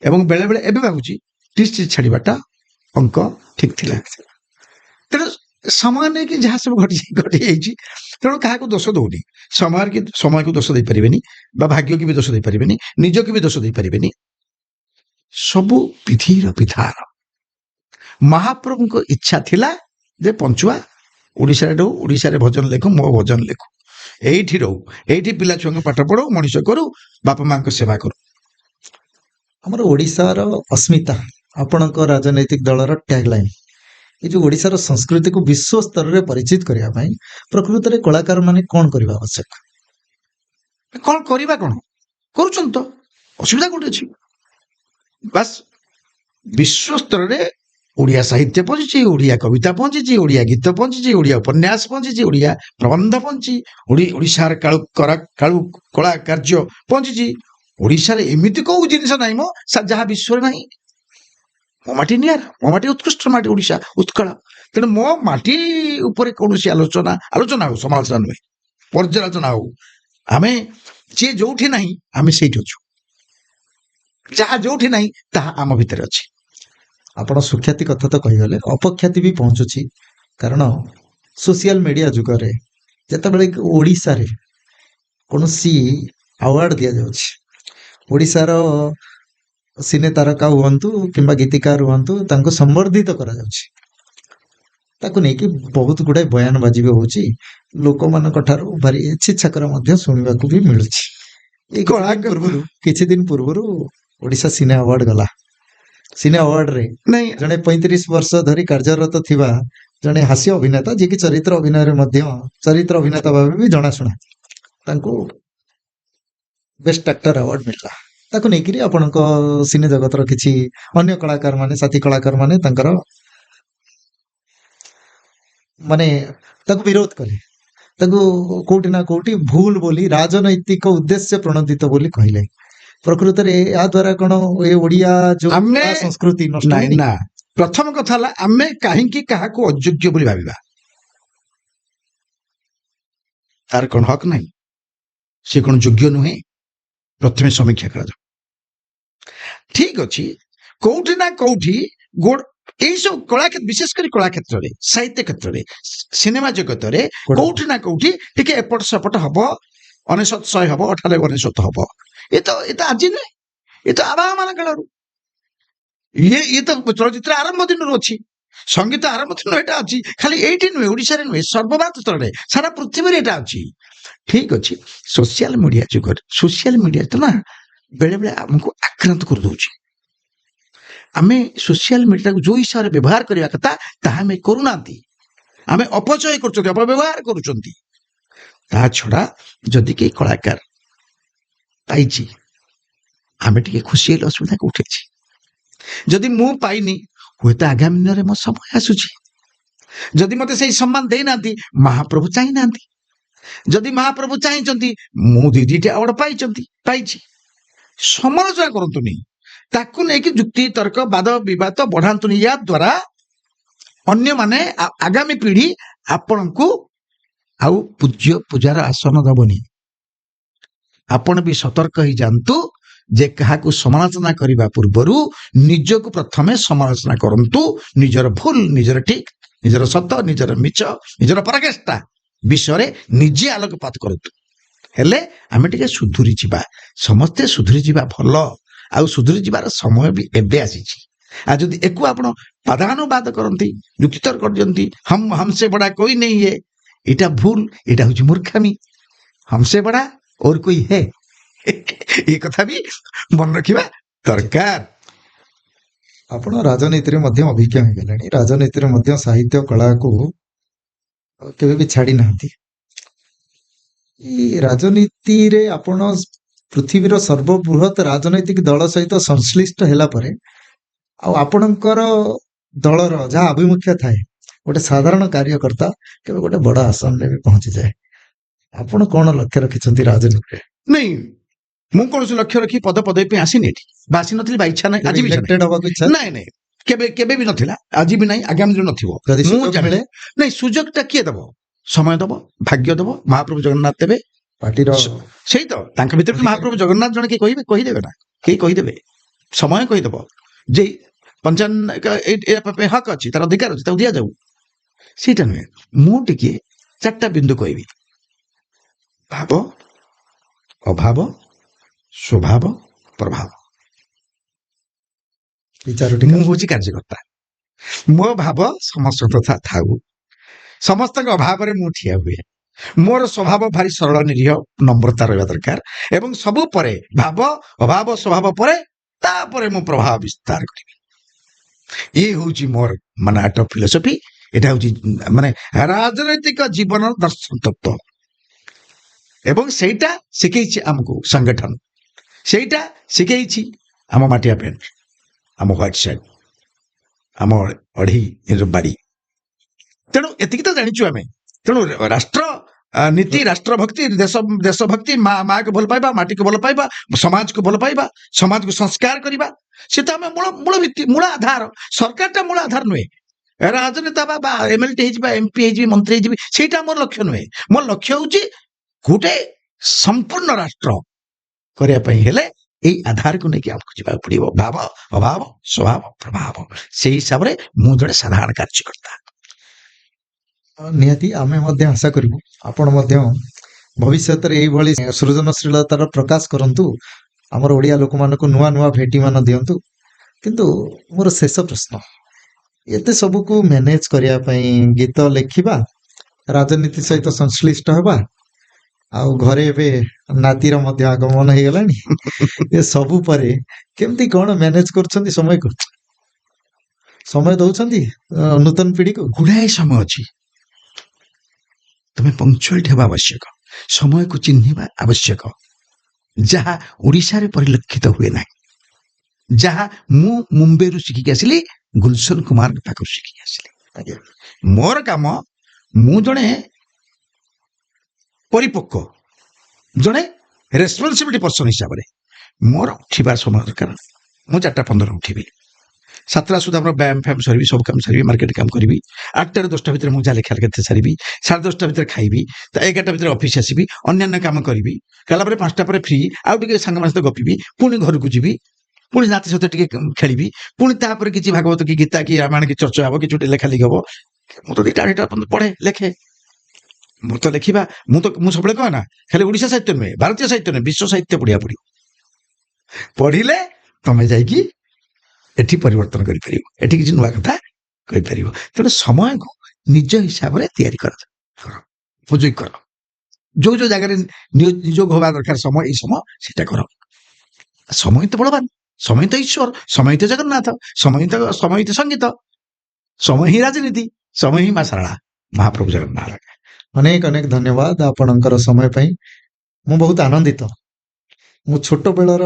ଏବଂ ବେଳେବେଳେ ଏବେ ଭାବୁଛି ଟି ସିରିଜ ଛାଡ଼ିବାଟା ଅଙ୍କ ଠିକ ଥିଲା। ତେଣୁ ସମୟ ନେଇକି ଯାହା ସବୁ ଘଟିଯାଇଛି, ତେଣୁ କାହାକୁ ଦୋଷ ଦଉନି। ସମୟକୁ ଦୋଷ ଦେଇପାରିବେନି ବା ଭାଗ୍ୟକୁ ବି ଦୋଷ ଦେଇପାରିବେନି, ନିଜକୁ ବି ଦୋଷ ଦେଇପାରିବେନି। ସବୁ ବିଧିର ବିଧାନ। ମହାପ୍ରଭୁଙ୍କ ଇଚ୍ଛା ଥିଲା ଯେ ପଞ୍ଚୁଆ ଓଡ଼ିଶାରେ ରହୁ, ଓଡ଼ିଶାରେ ଭଜନ ଲେଖୁ, ମୋ ଭଜନ ଲେଖୁ, ଏଇଠି ରହୁ, ଏଇଠି ପିଲା ଛୁଆଙ୍କୁ ପାଠ ପଢଉ, ମଣିଷ କରୁ, ବାପା ମାଙ୍କ ସେବା କରୁ। ଆମର ଓଡ଼ିଶାର ଅସ୍ମିତା ଆପଣଙ୍କ ରାଜନୈତିକ ଦଳର ଟ୍ୟାଗ ଲାଇନ୍, ଏ ଯୋଉ ଓଡ଼ିଶାର ସଂସ୍କୃତିକୁ ବିଶ୍ୱ ସ୍ତରରେ ପରିଚିତ କରିବା ପାଇଁ ପ୍ରକୃତରେ କଳାକାରମାନେ କ'ଣ କରିବା ଆବଶ୍ୟକ? କଣ କରିବା, କଣ କରୁଛନ୍ତି ତ, ଅସୁବିଧା କୋଉଠି ଅଛି? ବାସ୍ ବିଶ୍ୱ ସ୍ତରରେ ଓଡ଼ିଆ ସାହିତ୍ୟ ପହଞ୍ଚିଛି, ଓଡ଼ିଆ କବିତା ପହଞ୍ଚିଛି, ଓଡ଼ିଆ ଗୀତ ପହଞ୍ଚିଛି, ଓଡ଼ିଆ ଉପନ୍ୟାସ ପହଞ୍ଚିଛି, ଓଡ଼ିଆ ପ୍ରବନ୍ଧ ପହଞ୍ଚିଛି, ଓଡ଼ିଶାର କାଳୁ କଳା କାର୍ଯ୍ୟ ପହଞ୍ଚିଛି। ଓଡ଼ିଶାରେ ଏମିତି କୋଉ ଜିନିଷ ନାହିଁ ମୋ ଯାହା ବିଶ୍ୱରେ ନାହିଁ। ମୋ ମାଟି ନିଆରା, ମୋ ମାଟି ଉତ୍କୃଷ୍ଟ ମାଟି, ଓଡ଼ିଶା ଉତ୍କଳ। ତେଣୁ ମୋ ମାଟି ଉପରେ କୌଣସି ଆଲୋଚନା ହଉ, ସମାଲୋଚନା ନୁହେଁ, ପର୍ଯ୍ୟାଲୋଚନା ହଉ, ଆମେ ଯିଏ ଯୋଉଠି ନାହିଁ ଆମେ ସେଇଠି ଅଛୁ, ଯାହା ଯୋଉଠି ନାହିଁ ତାହା ଆମ ଭିତରେ ଅଛି। ଆପଣ ସୁଖ୍ୟାତି କଥା ତ କହିଗଲେ, ଅପଖ୍ୟାତି ବି ପହଞ୍ଚୁଛି। କାରଣ ସୋସିଆଲ ମିଡ଼ିଆ ଯୁଗରେ ଯେତେବେଳେ କି ଓଡ଼ିଶାରେ କୌଣସି ଆୱାର୍ଡ ଦିଆଯାଉଛି, ଓଡ଼ିଶାର ସିନେ ତାରକା ହୁଅନ୍ତୁ କିମ୍ବା ଗୀତିକାର ହୁଅନ୍ତୁ, ତାଙ୍କୁ ସମ୍ବର୍ଦ୍ଧିତ କରାଯାଉଛି, ତାକୁ ନେଇକି ବହୁତ ଗୁଡ଼ାଏ ବୟାନବାଜି ବି ହେଉଛି, ଲୋକମାନଙ୍କ ଠାରୁ ଭାରି ଛିଛାକର ମଧ୍ୟ ଶୁଣିବାକୁ ବି ମିଳୁଛି। ଏଇ କିଛି ଦିନ ପୂର୍ବରୁ ଓଡ଼ିଶା ସିନେ ଆୱାର୍ଡ ଗଲା। ସିନେ ଆୱାର୍ଡରେ ନାଇଁ ଜଣେ 35 ବର୍ଷ ଧରି କାର୍ଯ୍ୟରତ ଥିବା ଜଣେ ହାସ୍ୟ ଅଭିନେତା, ଯିଏକି ଚରିତ୍ର ଅଭିନେତା ଭାବେ ବି ଜଣାଶୁଣା, ତାଙ୍କୁ ବେଷ୍ଟ ଆକ୍ଟର ଆୱାର୍ଡ ମିଳିଲା। ତାକୁ ନେଇକିରି ଆପଣଙ୍କ ସିନେ ଜଗତର କିଛି ଅନ୍ୟ କଳାକାର ମାନେ, ସାଥୀ କଳାକାର ମାନେ ତାଙ୍କର ମାନେ ତାକୁ ବିରୋଧ କଲେ, ତାକୁ କୋଉଠି ନା କୋଉଠି ଭୁଲ ବୋଲି, ରାଜନୈତିକ ଉଦ୍ଦେଶ୍ୟ ପ୍ରଣୋଦିତ ବୋଲି କହିଲେ। ପ୍ରକୃତରେ ଏହା ଦ୍ୱାରା କ'ଣ ଏ ଓଡ଼ିଆ ଯୋଉ ଆମେ ସଂସ୍କୃତି ନଷ୍ଟ ନାଇଁ ହଉନି? ନା, ପ୍ରଥମ କଥା ହେଲା ଆମେ କାହିଁକି କାହାକୁ ଅଯୋଗ୍ୟ ବୋଲି ଭାବିବା? ତାର କ'ଣ ହକ୍ ନାହିଁ? ସେ କ'ଣ ଯୋଗ୍ୟ ନୁହେଁ? ପ୍ରଥମେ ସମୀକ୍ଷା କରାଯାଉ। ଠିକ ଅଛି, କୋଉଠି ନା କୋଉଠି ଏଇସବୁ କଳା, ବିଶେଷ କରି କଳା କ୍ଷେତ୍ରରେ, ସାହିତ୍ୟ କ୍ଷେତ୍ରରେ, ସିନେମା ଜଗତରେ କୋଉଠି ନା କୋଉଠି ଟିକେ ଏପଟ ସେପଟ ହବ, 99 ହବ, 98 ହବ। ଏ ତ ଆଜି ନୁହେଁ, ଏ ତ ଆବାହ ମାନ କାଳରୁ, ଇଏ ତ ଚଳଚ୍ଚିତ୍ର ଆରମ୍ଭ ଦିନରୁ ଅଛି, ସଙ୍ଗୀତ ଆରମ୍ଭ ଦିନରୁ ଏଇଟା ଅଛି। ଖାଲି ଏଇଠି ନୁହେଁ, ଓଡ଼ିଶାରେ ନୁହେଁ, ସର୍ବଭାରତ ସ୍ତରରେ, ସାରା ପୃଥିବୀରେ ଏଇଟା ଅଛି। ଠିକ ଅଛି, ସୋସିଆଲ ମିଡ଼ିଆ ଯୁଗରେ, ସୋସିଆଲ ମିଡ଼ିଆ ତ ନା ବେଳେବେଳେ ଆମକୁ ଆକ୍ରାନ୍ତ କରିଦଉଛି। ଆମେ ସୋସିଆଲ ମିଡ଼ିଆକୁ ଯୋଉ ହିସାବରେ ବ୍ୟବହାର କରିବା କଥା ତାହା ଆମେ କରୁନାହାନ୍ତି, ଆମେ ଅପଚୟ କରୁଛନ୍ତି, ଅପବ୍ୟବହାର କରୁଛନ୍ତି। ତା ଛଡା ଯଦି କେହି କଳାକାର ପାଇଛି, ଆମେ ଟିକେ ଖୁସି ହେଲେ ଅସୁବିଧା କୋଉଠି ଅଛି? ଯଦି ମୁଁ ପାଇନି, ହୁଏତ ଆଗାମୀ ଦିନରେ ମୋ ସମୟ ଆସୁଛି। ଯଦି ମତେ ସେଇ ସମ୍ମାନ ଦେଇନାହାନ୍ତି, ମହାପ୍ରଭୁ ଚାହିଁନାହାନ୍ତି। ଯଦି ମହାପ୍ରଭୁ ଚାହିଁଛନ୍ତି, ମୁଁ ଦିଟା ଆୱାର୍ଡ ପାଇଛି। ସମାଲୋଚନା କରନ୍ତୁନି, ତାକୁ ନେଇକି ଯୁକ୍ତି ତର୍କ ବାଦ ବିବାଦ ବଢାନ୍ତୁନି। ୟା ଦ୍ୱାରା ଅନ୍ୟମାନେ, ଆଗାମୀ ପିଢି ଆପଣଙ୍କୁ ଆଉ ପୂଜାର ଆସନ ଦବନି। ଆପଣ ବି ସତର୍କ ହେଇଯାଆନ୍ତୁ ଯେ କାହାକୁ ସମାଲୋଚନା କରିବା ପୂର୍ବରୁ ନିଜକୁ ପ୍ରଥମେ ସମାଲୋଚନା କରନ୍ତୁ। ନିଜର ଭୁଲ, ନିଜର ଠିକ, ନିଜର ସତ, ନିଜର ମିଛ, ନିଜର ପରାକାଷ୍ଠା ବିଷୟରେ ନିଜେ ଆଲୋକପାତ କରନ୍ତୁ। ହେଲେ ଆମେ ଟିକେ ସୁଧୁରି ଯିବା, ସମସ୍ତେ ସୁଧୁରି ଯିବା ଭଲ, ଆଉ ସୁଧୁରି ଯିବାର ସମୟ ବି ଏବେ ଆସିଛି। ଆଉ ଯଦି ଏକୁ ଆପଣ ବାଦାନୁବାଦ କରନ୍ତି, ଯୁକ୍ତିତର୍କ କରନ୍ତି, हमसे बड़ा कोई नहीं है, ଏଇଟା ଭୁଲ, ଏଇଟା ହଉଛି ମୂର୍ଖାମୀ। हमसे बड़ा और कोई है, ଏ କଥା ବି ମନେ ରଖିବା ଦରକାର। ଆପଣ ରାଜନୀତିରେ ମଧ୍ୟ ଅଭିଜ୍ଞ ହେଇଗଲେଣି, ରାଜନୀତିରେ ମଧ୍ୟ ସାହିତ୍ୟ କଳାକୁ କେବେ ବି ଛାଡି ନାହାନ୍ତି। ଏଇ ରାଜନୀତିରେ ଆପଣ ପୃଥିବୀର ସର୍ବବୃହତ ରାଜନୈତିକ ଦଳ ସହିତ ସଂଶ୍ଳିଷ୍ଟ ହେଲା ପରେ, ଆଉ ଆପଣଙ୍କର ଦଳର ଯାହା ଆଭିମୁଖ୍ୟ ଥାଏ, ଗୋଟେ ସାଧାରଣ କାର୍ଯ୍ୟକର୍ତ୍ତା କେବେ ଗୋଟେ ବଡ ଆସନରେ ବି ପହଞ୍ଚିଯାଏ। ଆପଣ କ'ଣ ଲକ୍ଷ୍ୟ ରଖିଛନ୍ତି ରାଜନୀତିରେ? ନାଇଁ, ମୁଁ କୌଣସି ଲକ୍ଷ୍ୟ ରଖି ପଦବୀ ପାଇଁ ଆସିନି ଏଠି, ବା ଆସିନଥିଲି, ବା ଇଚ୍ଛା ନାହିଁ, ଆଜି ବି ଇଲେକ୍ଟେଡ ହବାକୁ ଇଚ୍ଛା? ନାଇଁ, କେବେ ବି ନଥିଲା, ଆଜି ବି ନାହିଁ, ଆଗାମୀ ଦିନ ନଥିବ। ଯଦି ମୁଁ ସୁଯୋଗ ମିଳେ? ନାଇଁ, ସୁଯୋଗଟା କିଏ ଦବ? ସମୟ ଦବ, ଭାଗ୍ୟ ଦବ, ମହାପ୍ରଭୁ ଜଗନ୍ନାଥ ଦେବେ। ପାର୍ଟିର ସେଇ ତ ତାଙ୍କ ଭିତରେ ମହାପ୍ରଭୁ ଜଗନ୍ନାଥ ଜଣେ କିଏ କହିଦେବେ ନା, କେହି କହିଦେବେ, ସମୟ କହିଦବ ଯେ ହକ୍ ଅଛି, ତାର ଅଧିକାର ଅଛି, ତାକୁ ଦିଆଯାଉ। ସେଇଟା ନୁହେଁ, ମୁଁ ଟିକେ 4ଟା ବିନ୍ଦୁ କହିବି: ଭାବ, ଅଭାବ, ସ୍ୱଭାବ, ପ୍ରଭାବ। ଏଇ ଚାରୋଟି ମୁଁ ହଉଛି କାର୍ଯ୍ୟକର୍ତ୍ତା। ମୋ ଭାବ ସମସ୍ତଙ୍କ ତଥା ଥାଉ, ସମସ୍ତଙ୍କ ଅଭାବରେ ମୁଁ ଠିଆ ହୁଏ। ମୋର ସ୍ୱଭାବ ଭାରି ସରଳ ନିରୀହ, ନମ୍ରତା ରହିବା ଦରକାର ଏବଂ ସବୁ ପରେ ଭାବ ଅଭାବ ସ୍ୱଭାବ ପରେ ତାପରେ ମୁଁ ପ୍ରଭାବ ବିସ୍ତାର କରିବି। ଇଏ ହଉଛି ମୋର ମାନେ ଆର୍ଟ ଅଫ ଫିଲୋସଫି। এটা হচ্ছে মানে রাজনৈতিক জীবন দর্শন তত্ত্ব এবং সেইটা শিখেইছি ଆମକୁ সংগঠন, সেইটা শিখেইছি ଆମ ମାଟିଆ ପେଣ୍ଟ, ଆମ ହ୍ୱାଇଟ୍ ସାର୍ଟ, ଆମ ଅଢ଼େଇ ବାଡ଼ି। ତେଣୁ ଏତିକି ତ ଜାଣିଛୁ ଆମେ। ତେଣୁ ରାଷ୍ଟ୍ର ନୀତି, ରାଷ୍ଟ୍ରଭକ୍ତି, ଦେଶଭକ୍ତି, ମାକୁ ଭଲ ପାଇବା, ମାଟିକୁ ଭଲ ପାଇବା, ସମାଜକୁ ଭଲ ପାଇବା, ସମାଜକୁ ସଂସ୍କାର କରିବା, ସେ ତ ଆମେ ମୂଳ ଭିତ୍ତି, ମୂଳ ଆଧାର। ସରକାରଟା ମୂଳ ଆଧାର ନୁହେଁ। ରାଜନେତା ବା ଏମଏଲଟି ହେଇଯିବା, ଏମପି ହେଇଯିବି, ମନ୍ତ୍ରୀ ହେଇଯିବି, ସେଇଟା ମୋର ଲକ୍ଷ୍ୟ ନୁହେଁ। ମୋର ଲକ୍ଷ୍ୟ ହଉଛି ଗୋଟେ ସମ୍ପୂର୍ଣ୍ଣ ରାଷ୍ଟ୍ର କରିବା ପାଇଁ ହେଲେ ଏଇ ଆଧାରକୁ ନେଇକି ଆମକୁ ଯିବାକୁ ପଡିବ। ଭାବ ଅଭାବ ସ୍ୱଭାବ ପ୍ରଭାବ, ସେଇ ହିସାବରେ ମୁଁ ଜଣେ ସାଧାରଣ କାର୍ଯ୍ୟକର୍ତ୍ତା। ନିହାତି ଆମେ ମଧ୍ୟ ଆଶା କରିବୁ ଆପଣ ମଧ୍ୟ ଭବିଷ୍ୟତରେ ଏଇଭଳି ସୃଜନଶୀଳତାର ପ୍ରକାଶ କରନ୍ତୁ, ଆମର ଓଡ଼ିଆ ଲୋକମାନଙ୍କୁ ନୂଆ ନୂଆ ଭେଟିମାନ ଦିଅନ୍ତୁ। କିନ୍ତୁ ମୋର ଶେଷ ପ୍ରଶ୍ନ, ଏତେ ସବୁକୁ ମ୍ୟାନେଜ କରିବା ପାଇଁ ଗୀତ ଲେଖିବା, ରାଜନୀତି ସହିତ ସଂଶ୍ଳିଷ୍ଟ ହେବା, ଆଉ ଘରେ ଏବେ ନାତିର ମଧ୍ୟ ଆଗମନ ହେଇଗଲାଣି, ଏ ସବୁ ପରେ କେମିତି କଣ ମ୍ୟାନେଜ କରୁଛନ୍ତି ସମୟକୁ? ସମୟ ଦଉଛନ୍ତି ନୂତନ ପିଢିକୁ? ଗୁଡ଼ାଏ ସମୟ ଅଛି। ତମେ ପଙ୍କ୍ଚୁଆଲିଟି ହେବା ଆବଶ୍ୟକ, ସମୟକୁ ଚିହ୍ନିବା ଆବଶ୍ୟକ, ଯାହା ଓଡ଼ିଶାରେ ପରିଲକ୍ଷିତ ହୁଏ ନାହିଁ, ଯାହା ମୁଁ ମୁମ୍ବାଇରୁ ଶିଖିକି ଆସିଲି, ଗୁଲଶନ କୁମାରଙ୍କ ପାଖରୁ ଶିଖିକି ଆସିଲି। ଆଜ୍ଞା। ମୋର କାମ, ମୁଁ ଜଣେ ପରିପକ୍ୱ, ଜଣେ ରେସ୍ପନ୍ସିବିଲିଟି ପର୍ସନ ହିସାବରେ ମୋର ଉଠିବା ସମୟ ଦରକାର। ମୁଁ 4:15 ଉଠିବି, 7ଟା ସୁଦ୍ଧା ଆମର ବ୍ୟାୟାମ ଫ୍ୟାୟାମ ସାରିବି, ସବୁ କାମ ସାରିବି, ମାର୍କେଟ କାମ କରିବି, 8ଟାରୁ 10ଟା ଭିତରେ ମୁଁ ଯାହା ଲେଖା ଲେଖା ସାରିବି, 10:30 ଭିତରେ ଖାଇବି, 11ଟା ଭିତରେ ଅଫିସ ଆସିବି, ଅନ୍ୟାନ୍ୟ କାମ କରିବି, କଲା ପରେ 5ଟା ପରେ ଫ୍ରି, ଆଉ ଟିକେ ସାଙ୍ଗମାନଙ୍କ ସହିତ ଗପିବି, ପୁଣି ଘରକୁ ଯିବି, ପୁଣି ନାତି ସହିତ ଟିକେ ଖେଳିବି, ପୁଣି ତାପରେ କିଛି ଭାଗବତ କି ଗୀତା କି ରାମାୟଣ କି ଚର୍ଚ୍ଚା ହବ, କିଛି ଗୋଟେ ଲେଖା ଲେଖି ହବ। ମୁଁ ତ 2ଟା 2ଟା ପର୍ଯ୍ୟନ୍ତ ପଢେ, ଲେଖେ। ମୁଁ ତ ଲେଖିବା, ମୁଁ ସବୁବେଳେ କହେ ନା, ଖାଲି ଓଡ଼ିଶା ସାହିତ୍ୟ ନୁହେଁ, ଭାରତୀୟ ସାହିତ୍ୟ ନୁହେଁ, ବିଶ୍ୱ ସାହିତ୍ୟ ପଢିବାକୁ ପଡିବ। ପଢିଲେ ତମେ ଯାଇକି ଏଠି ପରିବର୍ତ୍ତନ କରିପାରିବ, ଏଠି କିଛି ନୂଆ କଥା କହିପାରିବ। ତେଣୁ ସମୟକୁ ନିଜ ହିସାବରେ ତିଆରି କର, ଉପଯୋଗ କର। ଯୋଉ ଯୋଉ ଜାଗାରେ ନିଯୋଗ ହବା ଦରକାର ସମୟ, ଏଇ ସମୟ ସେଟା କର। ସମୟ ତ ବଳବାନ, ସମୟ ତ ଈଶ୍ୱର, ସମୟ ତ ଜଗନ୍ନାଥ, ସମୟ ତ ସଙ୍ଗୀତ, ସମୟ ହିଁ ରାଜନୀତି, ସମୟ ହିଁ ମା ଶାରଳା, ମହାପ୍ରଭୁ ଜଗନ୍ନାଥ। ଅନେକ ଅନେକ ଧନ୍ୟବାଦ ଆପଣଙ୍କର ସମୟ ପାଇଁ। ମୁଁ ବହୁତ ଆନନ୍ଦିତ। ମୁଁ ଛୋଟ ବେଳର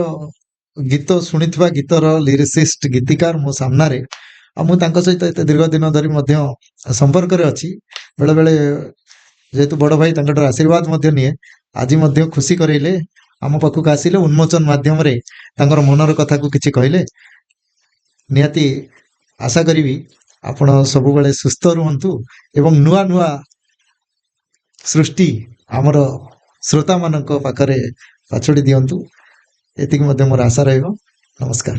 ଗୀତ ଶୁଣିଥିବା ଗୀତର ଲିରିସିଷ୍ଟ ଗୀତିକାର ମୋ ସାମ୍ନାରେ, ଆଉ ମୁଁ ତାଙ୍କ ସହିତ ଏତେ ଦୀର୍ଘ ଦିନ ଧରି ମଧ୍ୟ ସମ୍ପର୍କରେ ଅଛି। ବେଳେ ବେଳେ ଯେହେତୁ ବଡ ଭାଇ ତାଙ୍କଠାରୁ ଆଶୀର୍ବାଦ ମଧ୍ୟ ନିଏ, ଆଜି ମଧ୍ୟ ଖୁସି କରେଇଲେ, ଆମ ପାଖକୁ ଆସିଲେ, ଉନ୍ମୋଚନ ମାଧ୍ୟମରେ ତାଙ୍କର ମନର କଥାକୁ କିଛି କହିଲେ। ନିହାତି ଆଶା କରିବି ଆପଣ ସବୁବେଳେ ସୁସ୍ଥ ରୁହନ୍ତୁ ଏବଂ ନୂଆ ନୂଆ ସୃଷ୍ଟି ଆମର ଶ୍ରୋତାମାନଙ୍କ ପାଖରେ ପାଛୋଡ଼ି ଦିଅନ୍ତୁ, ଏତିକି ମଧ୍ୟ ମୋର ଆଶା ରହିବ। ନମସ୍କାର।